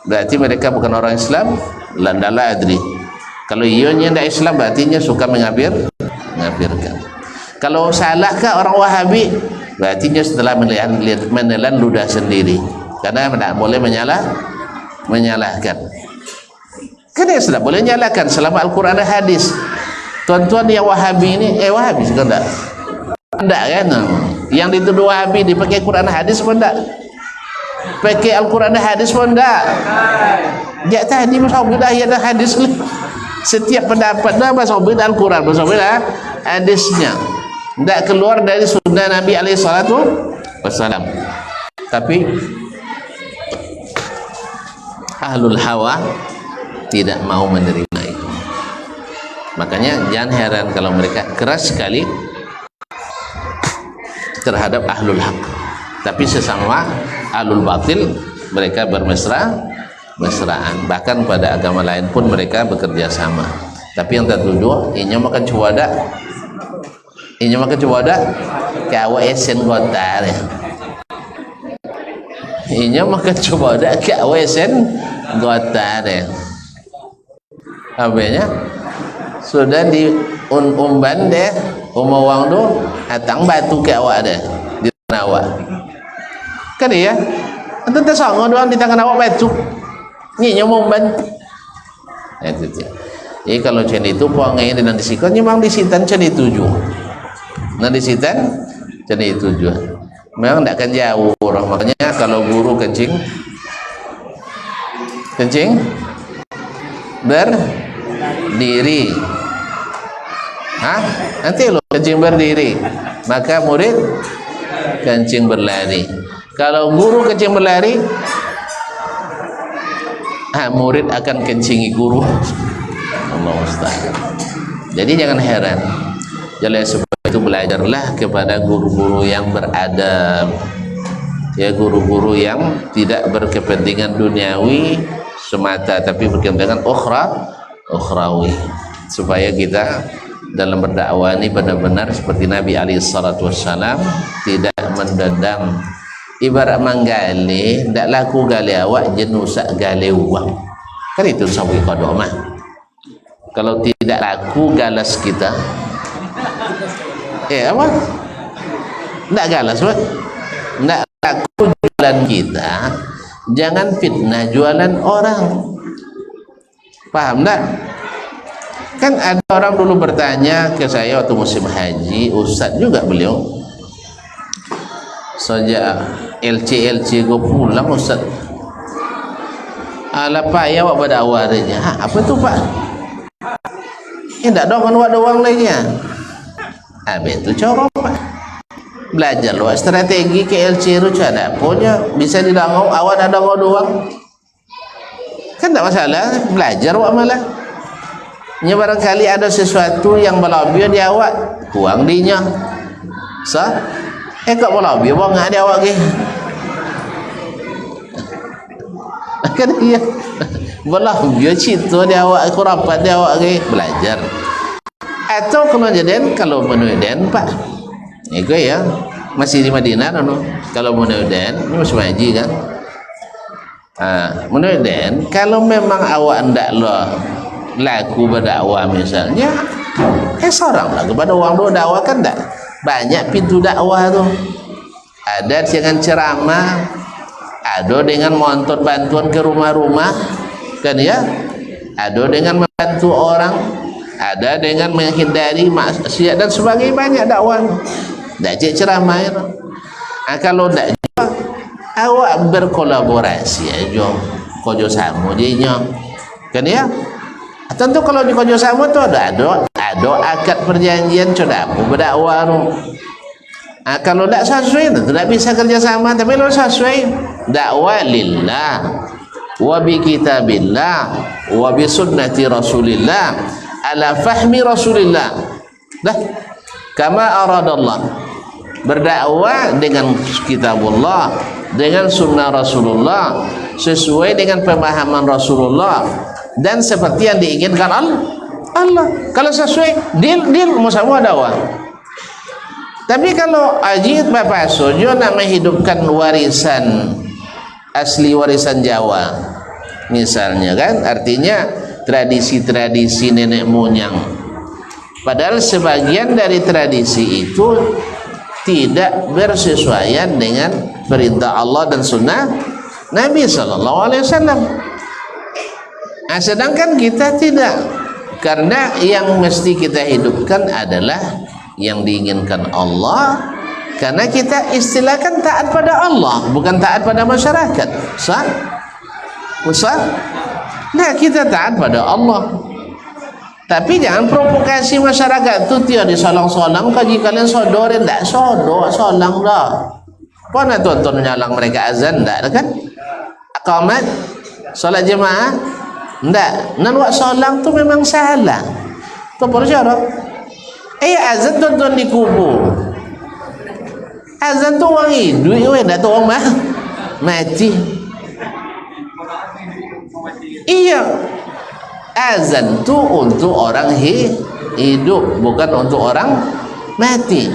Berarti mereka bukan orang Islam? Landala adri. Kalau ionya tidak Islam, berarti suka mengapirkan. Kalau salahkah orang Wahabi? Berarti setelah menelan ludah sendiri. Karena tidak boleh menyalahkan. Karena sudah boleh menyalahkan selama Al-Quran dan hadis. Tuan-tuan yang Wahabi ini, Wahabi juga enggak? Enggak kan? Yang dituduh Wahabi dipakai Quran dan hadis pun enggak? Pakai Al-Quran dan hadis pun enggak? Ya tadi masuk ayat dan hadis. Setiap pendapat dah masuk Al-Quran, masuk hadisnya. Tidak keluar dari sunnah Nabi SAW. Tapi ahlul hawa tidak mau menerima itu. Makanya jangan heran kalau mereka keras sekali terhadap ahlul haq. Tapi sesama ahlul batil mereka bermesraan. Bahkan pada agama lain pun mereka bekerja sama. Tapi yang tertuduh inya makan cuwada ke awak esen gotar. Inya makan cuwada ke awak esen gotar. Apanya? Sudah di umban deh, umawang tu hatang batu ke awak deh di tangan awak. Kan ya? Itu tersangka doang di tangan awak batu. Ni umban. Itu dia. Jadi kalau macam itu puangai dengan disikon memang disitan macam itu juga. Nah disitan macam itu juga. Memang tidak akan jauh orang. Makanya kalau guru kencing berdiri. Nanti lo kencing berdiri, maka murid kencing berlari. Kalau guru kencing berlari, murid akan kencingi guru. Allah Ustaz. Jadi jangan heran. Jadi sebab itu belajarlah kepada guru-guru yang beradab. Ya, guru-guru yang tidak berkepentingan duniawi semata, tapi berkepentingan ukhrawi. Supaya kita dalam berdakwah ini benar-benar seperti Nabi SAW, tidak mendendam. Ibarat manggali, tidak laku gali awak jenuh sak gali uang. Kan itu sawi qada mah. Kalau tidak laku galas kita, apa? Tidak galas, Pak. Tidak laku jualan kita, jangan fitnah jualan orang. Paham tak? Kan ada orang dulu bertanya ke saya waktu musim haji, Ustaz juga beliau. Sejak LC gue pulang, Ustaz. Ala payah awak berdakwah dia. Apa tu Pak? Tidak dong kan awak doang lagi ya. Habis itu cara Pak. Belajar luar strategi ke LC itu ada punya bisa didangau awak ada doang. Kan tak masalah, belajar awak malah. Nya barangkali ada sesuatu yang berlebih di awak, kuang dinya. Kok berlebih bang ada awak ke? Kan dia berlebih cerita di awak, aku rapat di awak ke, belajar. Atau kemudian kalau menuiden Pak, itu ya masih di Madinah no. Kalau menuiden ini masih haji kan. Menuiden kalau memang awak ndak lo laku berdakwah misalnya, seorang lah kepada orang dua dakwah kan tak banyak pintu dakwah tu. Ada dengan ceramah, ada dengan montor bantuan ke rumah-rumah, kan ya, ada dengan membantu orang, ada dengan menghindari maksiat dan sebagainya, banyak dakwah. Tak cek ceramah ya. Kalau tak juga, awak berkolaborasi aja, kojo sama dia, kan ya. Tentu kalau di kojo sama tu ada akad perjanjian sudah apa berdakwah tu. Kalau tak sesuai tentu tak bisa kerjasama. Tapi kalau sesuai dakwah lillah wa bi kitabillah wa bi sunnati rasulillah ala fahmi rasulillah dah kama aradallah, berdakwah dengan kitabullah, dengan sunnah Rasulullah, sesuai dengan pemahaman Rasulullah dan seperti yang diinginkan Allah. Kalau sesuai deal mau sama dakwah. Tapi kalau ajit Bapak Sojo nak menghidupkan warisan asli, warisan Jawa misalnya kan, artinya tradisi-tradisi nenek moyang, padahal sebagian dari tradisi itu tidak bersesuaian dengan perintah Allah dan sunnah Nabi SAW. Sedangkan kita tidak, karena yang mesti kita hidupkan adalah yang diinginkan Allah, karena kita istilahkan taat pada Allah, bukan taat pada masyarakat. Sah? Nah, kita taat pada Allah, tapi jangan provokasi masyarakat tu tiada disolang-solang. Kaji kalian sodorin, tak solang dah. Pernah tonton nyalang mereka azan tak kan? Qamat solat jemaah tak. Nan wak solang tu memang salah. Tu percara. Azan tonton di kubur. Azan tu orang hidup, tak tu orang mati. Iya, azan tu untuk orang hidup, bukan untuk orang mati.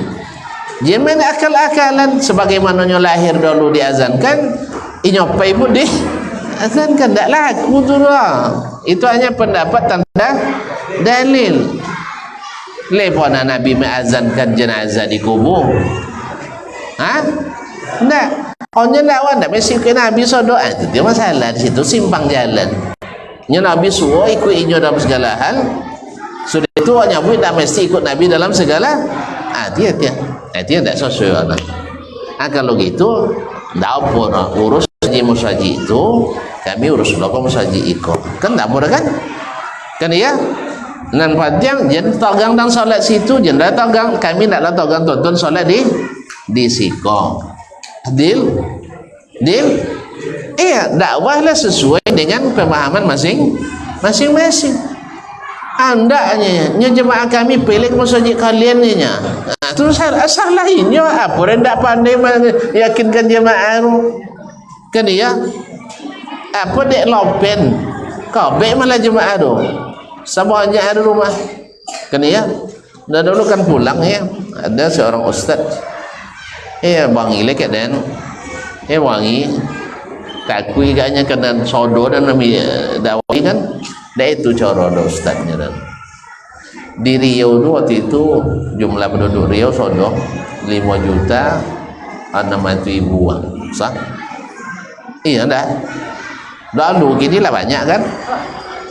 Jangan akal-akalan sebagaimana lahir dulu diazankan, inyopai pun di azankan, tak laku tu lah. Itu hanya pendapat tanpa dalil. Lepona Nabi mengazankan jenazah di kubur. Tak. Onnya lawan tak mesti ke Nabi so doa. Itu dia masalah di situ, simpang jalan. nya Nabi suruh ikut inyo dalam segala hal, sudah itu hanya boleh tak mesti ikut Nabi dalam segala dia tidak sesuai lah. Kalau gitu tak apa urus haji musaji itu kami urus belakang musaji ikut kan tak boleh kan ya. Nan panjang jen togang dan solat situ jen dah togang kami taklah togang tonton solat di siko deal iya dakwahlah sesuai dengan pemahaman masing-masing. Anda nya jemaah kami pilih masjid kalian nya terus salah ini apa rendak pandai meyakinkan jemaah kan ya apa dek lopen kau baik malah jemaah tu semuanya ada rumah kan ya. Dan dulu kan pulang ya ada seorang ustaz wangi lek dan wangi takui kayaknya kena sodo dan nami dakwah kan dah itu cara ustaznya. Dan di Riau tu waktu itu jumlah penduduk Riau sodo 5.600.000 sah iya dah lalu gini lah banyak kan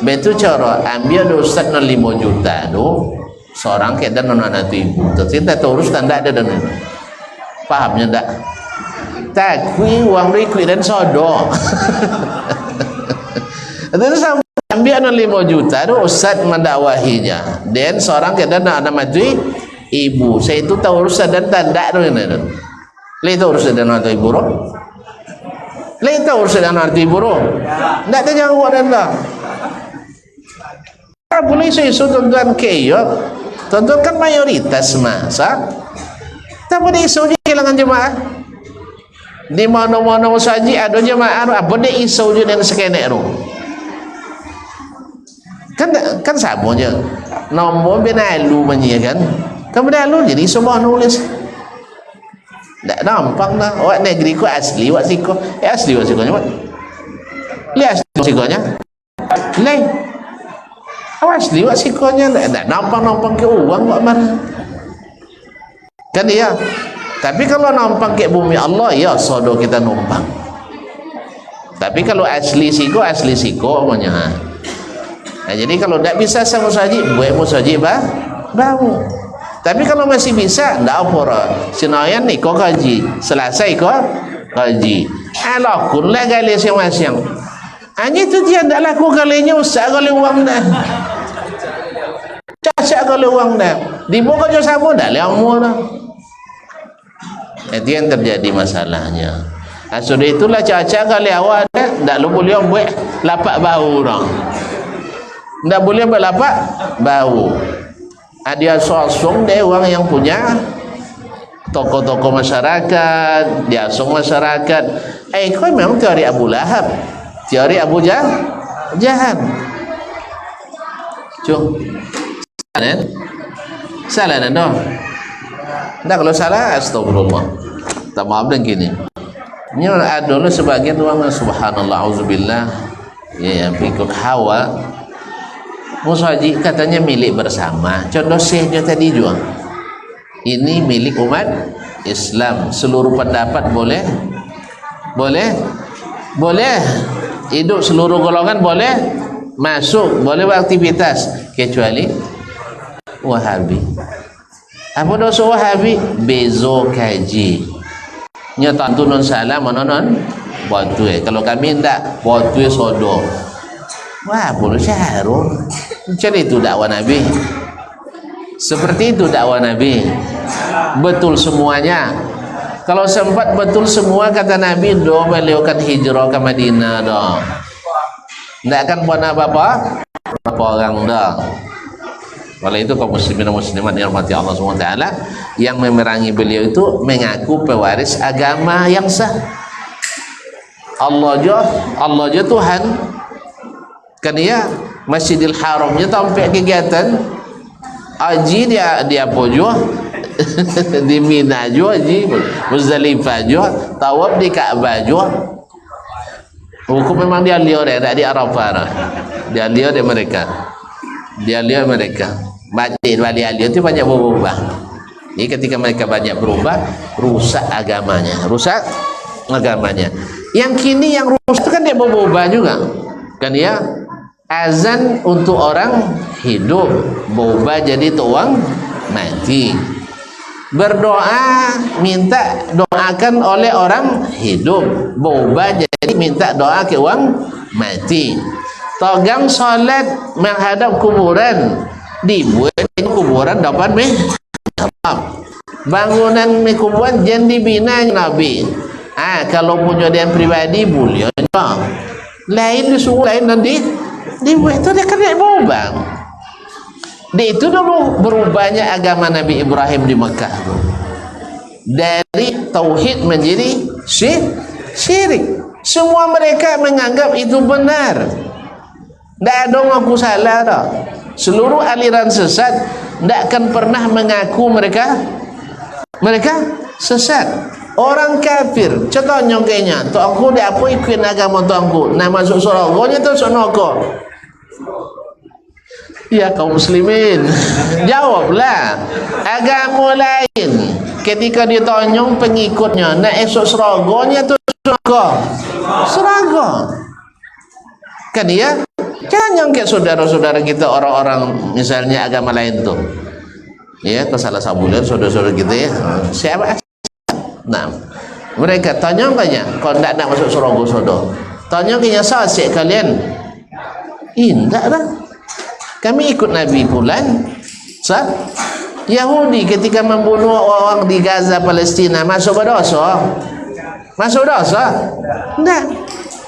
betul cara ambil ustaz 5 juta tu seorang kita 600.000 terus terus tanda ada dan pahamnya tak takui uang rikuit dan sodo terus ambil 5 juta tu ustaz mendakwahinya dan seorang kita nak mati ibu saya itu tahu urusan dan tanda tu lain tahu urusan dan mati ibu lain tahu urusan dan mati ibu tak ada jawab dan tak boleh isu tuan-tuan tuan-tuan kan mayoritas masa tak boleh isu kehilangan jemaah di mana-mana saji ada jemaah apa dia isu je dan sekenek tu kan sama je nombor benalu menyiapkan kan benalu jadi semua nulis tak nampak dah awak negeri ku asli wak siko asli wak sikonya lihat asli wak sikonya lain awak asli wak sikonya tak nampak ke uang wak mana kan iya. Tapi kalau nampak ke bumi Allah ya sodo kita numpang. Tapi kalau asli siko namanya. Nah, jadi kalau tak bisa sama saji buat musaji bau. Tapi kalau masih bisa ndak apa sinayan ni kau kaji selesai kau kaji alakun lah gali siang-siang hanya itu dia ndak laku kalinya usah kali uang dah caca kali uang dah dibuka je sama dah lemu dah itu yang terjadi masalahnya. Sudah itulah caca kali awal dah ndak lu boleh buat lapak bau orang ndak boleh buat lapak bau. Dia sosong dia orang yang punya tokoh-tokoh masyarakat, dia asong masyarakat. Kau memang teori Abu Lahab, teori Abu Jahan. Salah kan? Nah kalau salah, astagfirullah. Tak maaf dan gini. Ini ada sebagian orang subhanallah, auzubillah, yang ikut hawa. Musaji katanya milik bersama. Contoh sehnya tadi juga. Ini milik umat Islam. Seluruh pendapat boleh? Boleh. Hidup seluruh golongan boleh masuk, boleh beraktivitas kecuali Wahabi. Apa dosa Wahabi? Bezo kaji. Nyata tunun salam non botue. Kalau kami ndak botue sodo. Wah, boleh syahrul. Macam itu dakwah Nabi. Seperti itu dakwah Nabi. Betul semuanya. Kalau sempat betul semua kata Nabi, doa beliaukan hijrah ke Madinah dah. Tidak akan buat apa-apa orang dah. Oleh itu kaum muslimin dan muslimat yang dirahmati Allah SWT, yang memerangi beliau itu mengaku pewaris agama yang sah. Allah je Tuhan. Kan ya Masjidil Haramnya sampai kegiatan haji dia pojo di Mina jo haji Muzdalifah jo tawaf di Ka'bah jo. Hukum memang dia lihat di Arafah. Dia lihat mereka. Balik itu banyak berubah. Jadi ketika mereka banyak berubah, rusak agamanya. Yang kini yang rusak itu kan dia berubah juga. Kan ya azan untuk orang hidup, berubah jadi tuang mati. Berdoa minta doakan oleh orang hidup, berubah jadi minta doa ke orang mati. Togang solat menghadap kuburan, dibuat kuburan dapat bangunan kuburan jangan dibina Nabi. Kalau punya dia pribadi boleh lain disuruh lain nanti dibuat itu dia kena berubah. Itu dulu berubahnya agama Nabi Ibrahim di Mekah dari tauhid menjadi syirik. Semua mereka menganggap itu benar. Tidak ada mengaku salah dah. Seluruh aliran sesat tidak akan pernah mengaku mereka sesat. Orang kafir contohnya kayaknya tuanku dia apa ikut agama tuanku nak masuk surga tu sonoko. Ya kaum muslimin, jawablah. Agama lain ketika ditanya pengikutnya nak esok seraganya tu seraga kan dia jangan nyongket saudara-saudara kita orang-orang misalnya agama lain tu ya ke salah sabulan saudara-saudara kita ya siapa nah mereka tanya kau tak nak masuk seraga saudara tanya kanya sasik kalian indah lah kami ikut Nabi Fulan Yahudi ketika membunuh orang di Gaza Palestina masuk berdosa? Tidak.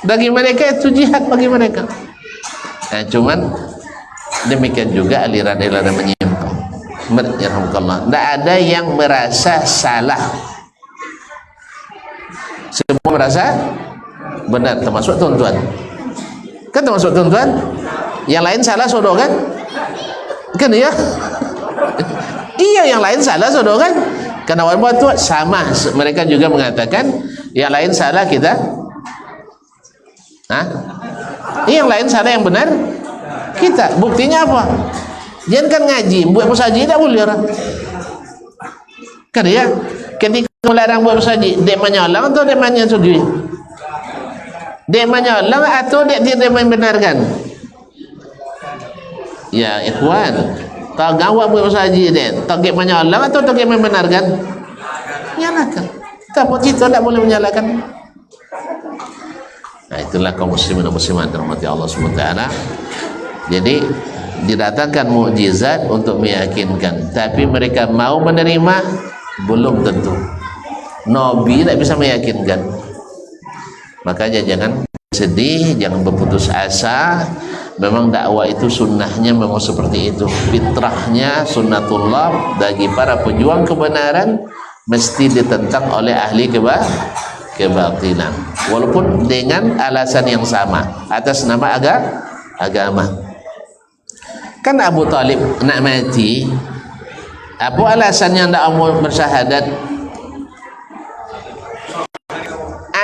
Bagi mereka itu jihad bagi mereka. Cuman demikian juga aliran-aliran menyimpang. Yarhamukallah. Tidak ada yang merasa salah. Semua merasa benar termasuk tuan-tuan. Kan termasuk tuan-tuan? Yang lain salah sodo kan? Kan ya? Iya yang lain salah sodo kan? Karena orang buat sama. Mereka juga mengatakan yang lain salah kita. Yang lain salah yang benar kita. Buktinya apa? Jangan kan ngaji, buat musaji tak boleh orang. Kan ya? Ketika melarang buat musaji, dek menyolang atau dek menyetujui? Dek menyolang atau dek tidak membenarkan? Ya ikhwan, tak gawat buat musaji dek, tak dek menyolang atau tak dek membenarkan? Nyalakan. Tak buat itu tak boleh menyalakan. Nah itulah kaum muslimin dan muslimat dirahmati Allah SWT. Jadi didatangkan mukjizat untuk meyakinkan, tapi mereka mau menerima belum tentu. Nabi tak bisa meyakinkan. Makanya jangan sedih, jangan berputus asa. Memang dakwah itu sunnahnya memang seperti itu, fitrahnya sunnatullah bagi para pejuang kebenaran mesti ditentang oleh ahli kebatilan walaupun dengan alasan yang sama atas nama agama. Kan Abu Talib nak mati, apa alasannya tidak mau bersyahadat?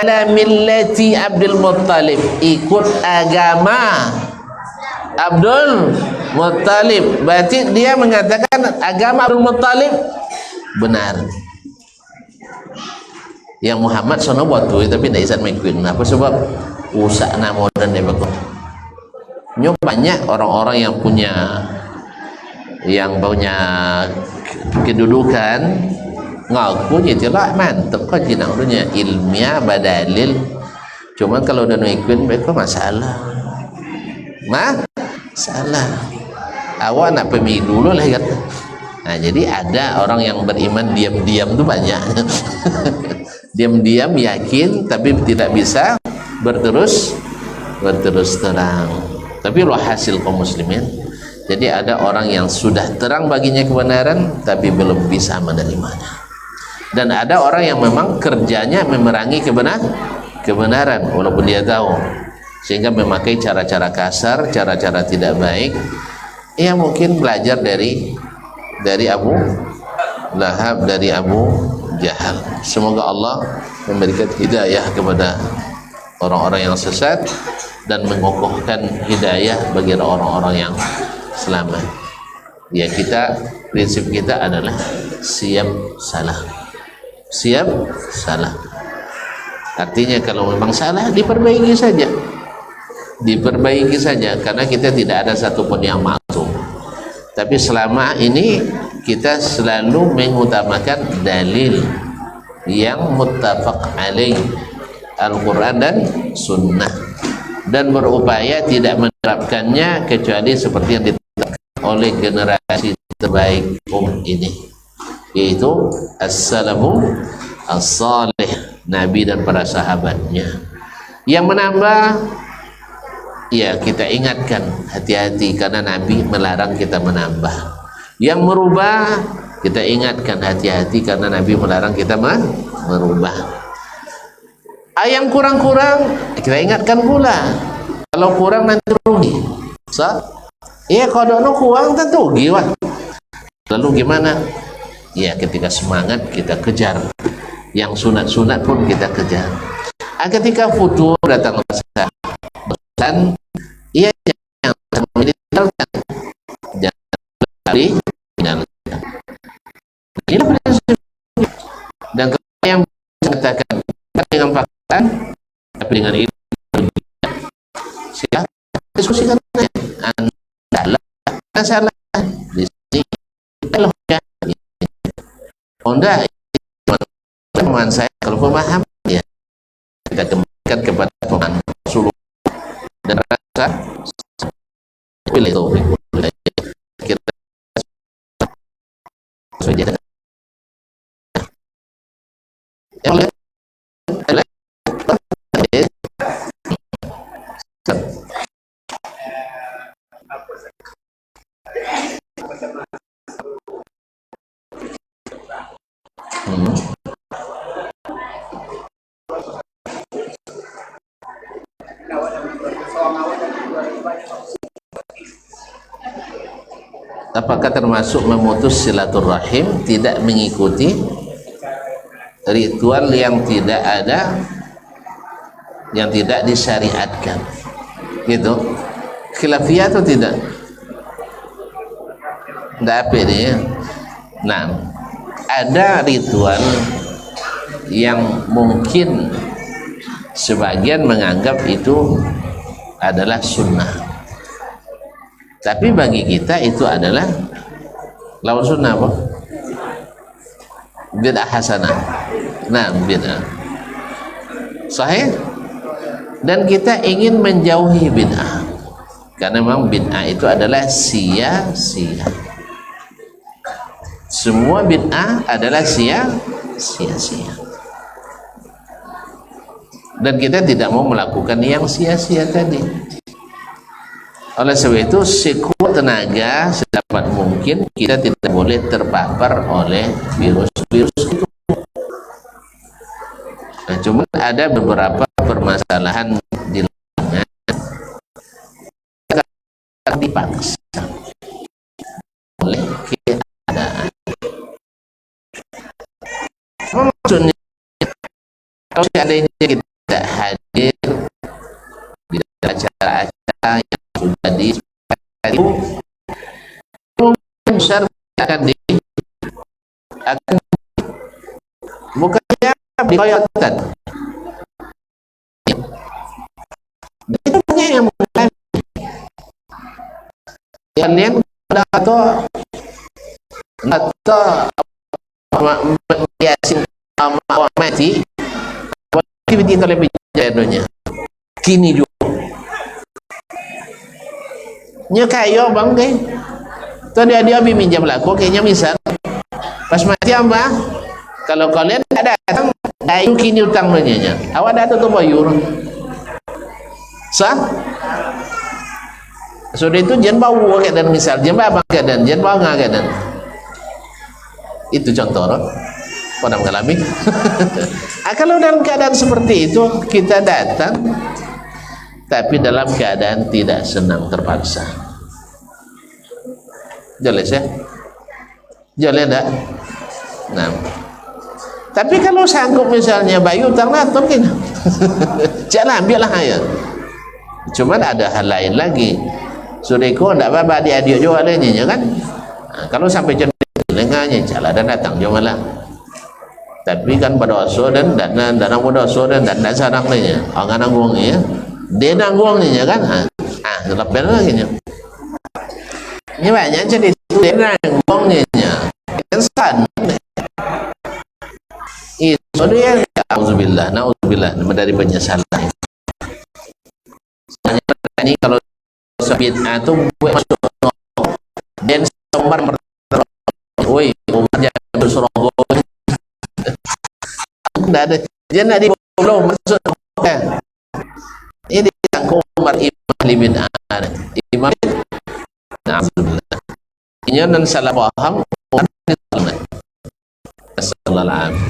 Ala millati Abdul Muttalib, ikut agama Abdul Muttalib. Berarti dia mengatakan agama Abdul Muttalib benar. Yang Muhammad sono buat tu tapi tidak bisa mengikuti. Apa sebab usak nama modern dia bagus. Banyak orang-orang yang punya kedudukan ngaku je lah mantap kau jinak dunia ilmiah badalil. Cuma kalau dah ikut mereka masalah. Salah. Awak nak pemilu dulu lah kata. Nah, jadi ada orang yang beriman diam-diam tu banyak. Diam-diam yakin tapi tidak bisa berterus terang. Tapi lo hasil kaum muslimin. Jadi ada orang yang sudah terang baginya kebenaran tapi belum bisa menerimanya. Dan ada orang yang memang kerjanya memerangi kebenaran walaupun dia tahu, sehingga memakai cara-cara kasar, cara-cara tidak baik. Ya mungkin belajar dari Abu Lahab, dari Abu Jahal. Semoga Allah memberikan hidayah kepada orang-orang yang sesat dan mengokohkan hidayah bagi orang-orang yang selamat. Ya, prinsip kita adalah siap salah. Artinya kalau memang salah diperbaiki saja. diperbaiki saja, karena kita tidak ada satupun yang maksum. Tapi selama ini kita selalu mengutamakan dalil yang muttafaq alaih, Al-Quran dan Sunnah, dan berupaya tidak menerapkannya kecuali seperti yang ditetapkan oleh generasi terbaik umat ini, yaitu as-salafu as-salih, Nabi dan para sahabatnya. Yang menambah, ya kita ingatkan hati-hati karena Nabi melarang kita menambah. Yang merubah, kita ingatkan hati-hati karena Nabi melarang kita merubah. Yang kurang-kurang kita ingatkan pula, kalau kurang nanti rugi. Iya, kalau no kurang tentu rugi. Lalu gimana? Ya ketika semangat kita kejar, yang sunat-sunat pun kita kejar. Ketika futur datang rasa bosan, iya jangan meninggalkan, jangan lari, meninggalkan. Inilah prinsip. Dan kalau yang mengatakan dengan fakta, tapi dengan itu silakan diskusikan Anda salah di sini. Kalau Anda pemahaman saya, kalau pemahaman ya kita kembalikan kepada pemahaman Rasulullah dan rasa pilih itu kita saja. Apakah termasuk memutus silaturahim tidak mengikuti ritual yang tidak ada, yang tidak disyariatkan, gitu? Khilafiyah atau tidak? Tidak apa ini ya? Nah, ada ritual yang mungkin sebagian menganggap itu adalah sunnah, tapi bagi kita itu adalah lawan sunnah, apa? Bid'ah hasanah. Nah, bid'ah sahih, dan kita ingin menjauhi bid'ah karena memang bid'ah itu adalah sia-sia. Semua bid'ah adalah sia-sia, dan kita tidak mau melakukan yang sia-sia tadi. Oleh sebab itu, sekuat tenaga sedapat mungkin kita tidak boleh terpapar oleh virus-virus itu. Nah, cuma ada beberapa permasalahan di lapangan dipaksa oleh keadaan. Maksudnya, kalau seandainya kita hadir di acara-acara yang sudah disepakati, mungkin besar akan bukannya dikoyotkan. Itu banyak yang mengalami. Kalian atau menghiasi mati aktiviti televisi kini juga nya kayo bang kay to dia minjam laku kayaknya misal pas mati apa kalau kalian ada datang ayo kini utang nya awak datang tuh bayur sah sudah itu jangan bawa keadaan misal jangan bawa keadaan jangan bawa keadaan itu contoh pernah mengalami. Kalau dalam keadaan seperti itu kita datang tapi dalam keadaan tidak senang terpaksa, jelas ya, jelas tak? Nah, tapi kalau sanggup misalnya bayu utang naton kena jangan ambil lah ya. Cuman ada hal lain lagi, sudeko ndak apa-apa dia juga lainnya kan. Nah, kalau sampai lengahnya jalan dan datang juga malah. Tapi kan pada waso dan dana berdoso dan dana sarang lainnya. Angan anggung ya. Dia nangguangnya kan? Lepas lagi nya. Như vậy nhá, cho đến đến nangguangnya nya. Insan. Itu dia. Nauzubillah dari penyesalan. Ini kalau bid'ah itu buat masuk dan sombar woi umatnya berseronggo tidak ada dia tidak di belum masuk ini tanggung Umar Imam bid'ah Imam na'udzubillah ini dan salah paham sallallahu alaihi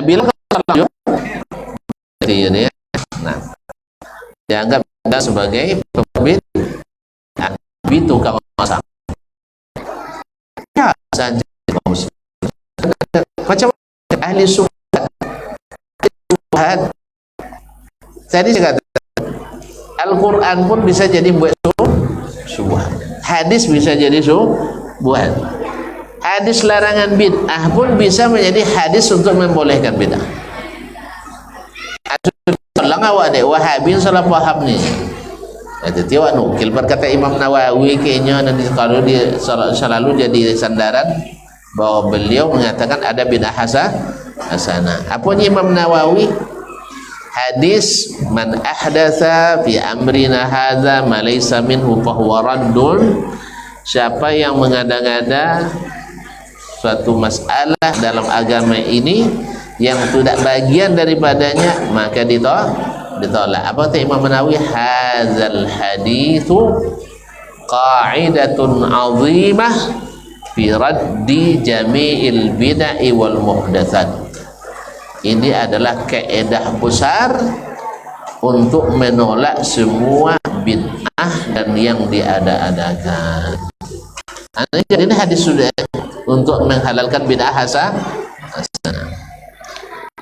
bila kalau ini nah dianggap sebagai pembid'ah itu tukang masak ya saja macam ahli syubhat tadi saya kata Al-Quran pun bisa jadi buat syubhat, hadis bisa jadi syubhat, hadis larangan bid'ah pun bisa menjadi hadis untuk membolehkan bid'ah. Tolong awak dek Wahabi salah paham ni. Itu tiwak nukil berkata Imam Nawawi kayaknya nanti kalau dia selalu jadi sandaran bahwa beliau mengatakan ada bid'ah hasanah. Apanya Imam Nawawi? Hadis man ahdatsa fi amrina hadza ma laysa minhu fa huwa raddun. Siapa yang mengada-ngada suatu masalah dalam agama ini yang tidak bagian daripadanya maka ditolak. Apa kata Imam Nawawi? Hadzal haditsu qa'idatun 'azimah fi raddi jami'il bid'ah wal muhdatsat. Ini adalah kaidah besar untuk menolak semua bid'ah dan yang diada-adakan. Jadi ini hadis sudah untuk menghalalkan bid'ah hasanah.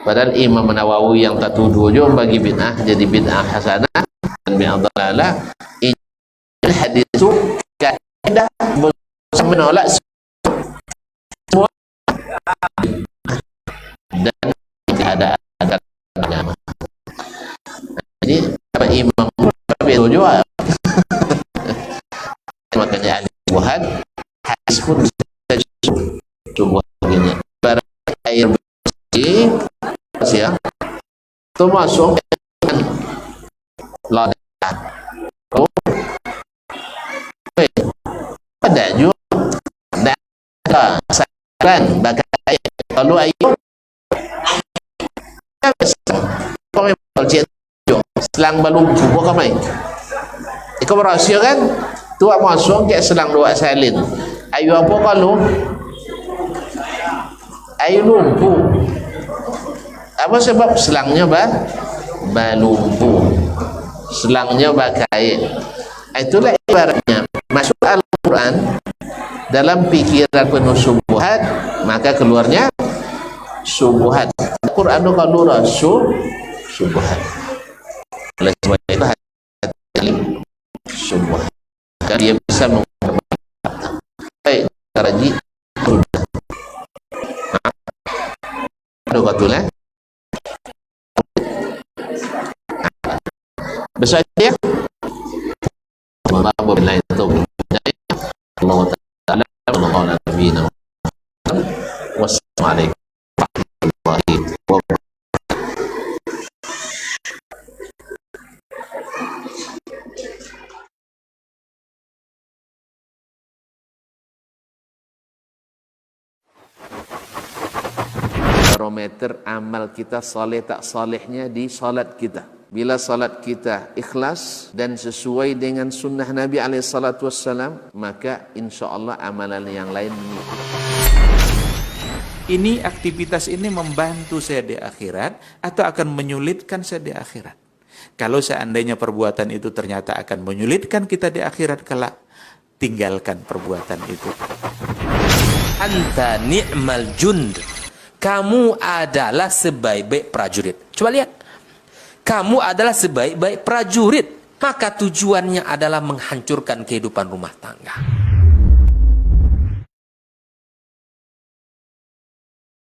Padahal Imam Nawawi yang tak tuduh juga bagi bid'ah jadi bid'ah hasanah dan bid'ah dhalalah. Ini hadis itu kaidah bisa menolak semua dan tidak ada agama. Jadi Imam Nawawi juga makanya ahli syubhat hadis pun bisa syubhat begini. Barang air bersih ya itu masuk ladah ada juga ada saran bagai kalau ayo selang balung buka kamai iko berhasil kan tuak masuk kayak selang dua salin ayo apa kalau ayo lumpuh. Apa sebab selangnya balumpuh, selangnya bakai. Itulah ibaratnya masuk Al-Quran dalam pikiran penuh syubhat maka keluarnya syubhat. Al-Quran itu kalau syubhat. Oleh sebab itu hati-hati syubhat. Dan dia bisa mengatakan baik taraji sudah. Ada katulah. Besar dia Allah wabillahi taufiq Allah ta'ala wa nabiyina wassalamu alaikum warahmatullahi wabarakatuh. Barometer amal kita saleh tak salehnya di salat kita. Bila salat kita ikhlas dan sesuai dengan sunnah Nabi SAW, maka insya Allah amalan yang lain mengikuti. Ini aktivitas ini membantu saya di akhirat atau akan menyulitkan saya di akhirat? Kalau seandainya perbuatan itu ternyata akan menyulitkan kita di akhirat kelak, tinggalkan perbuatan itu. Anta ni'mal jund. Kamu adalah sebaik-baik prajurit. Coba lihat. Kamu adalah sebaik-baik prajurit, maka tujuannya adalah menghancurkan kehidupan rumah tangga.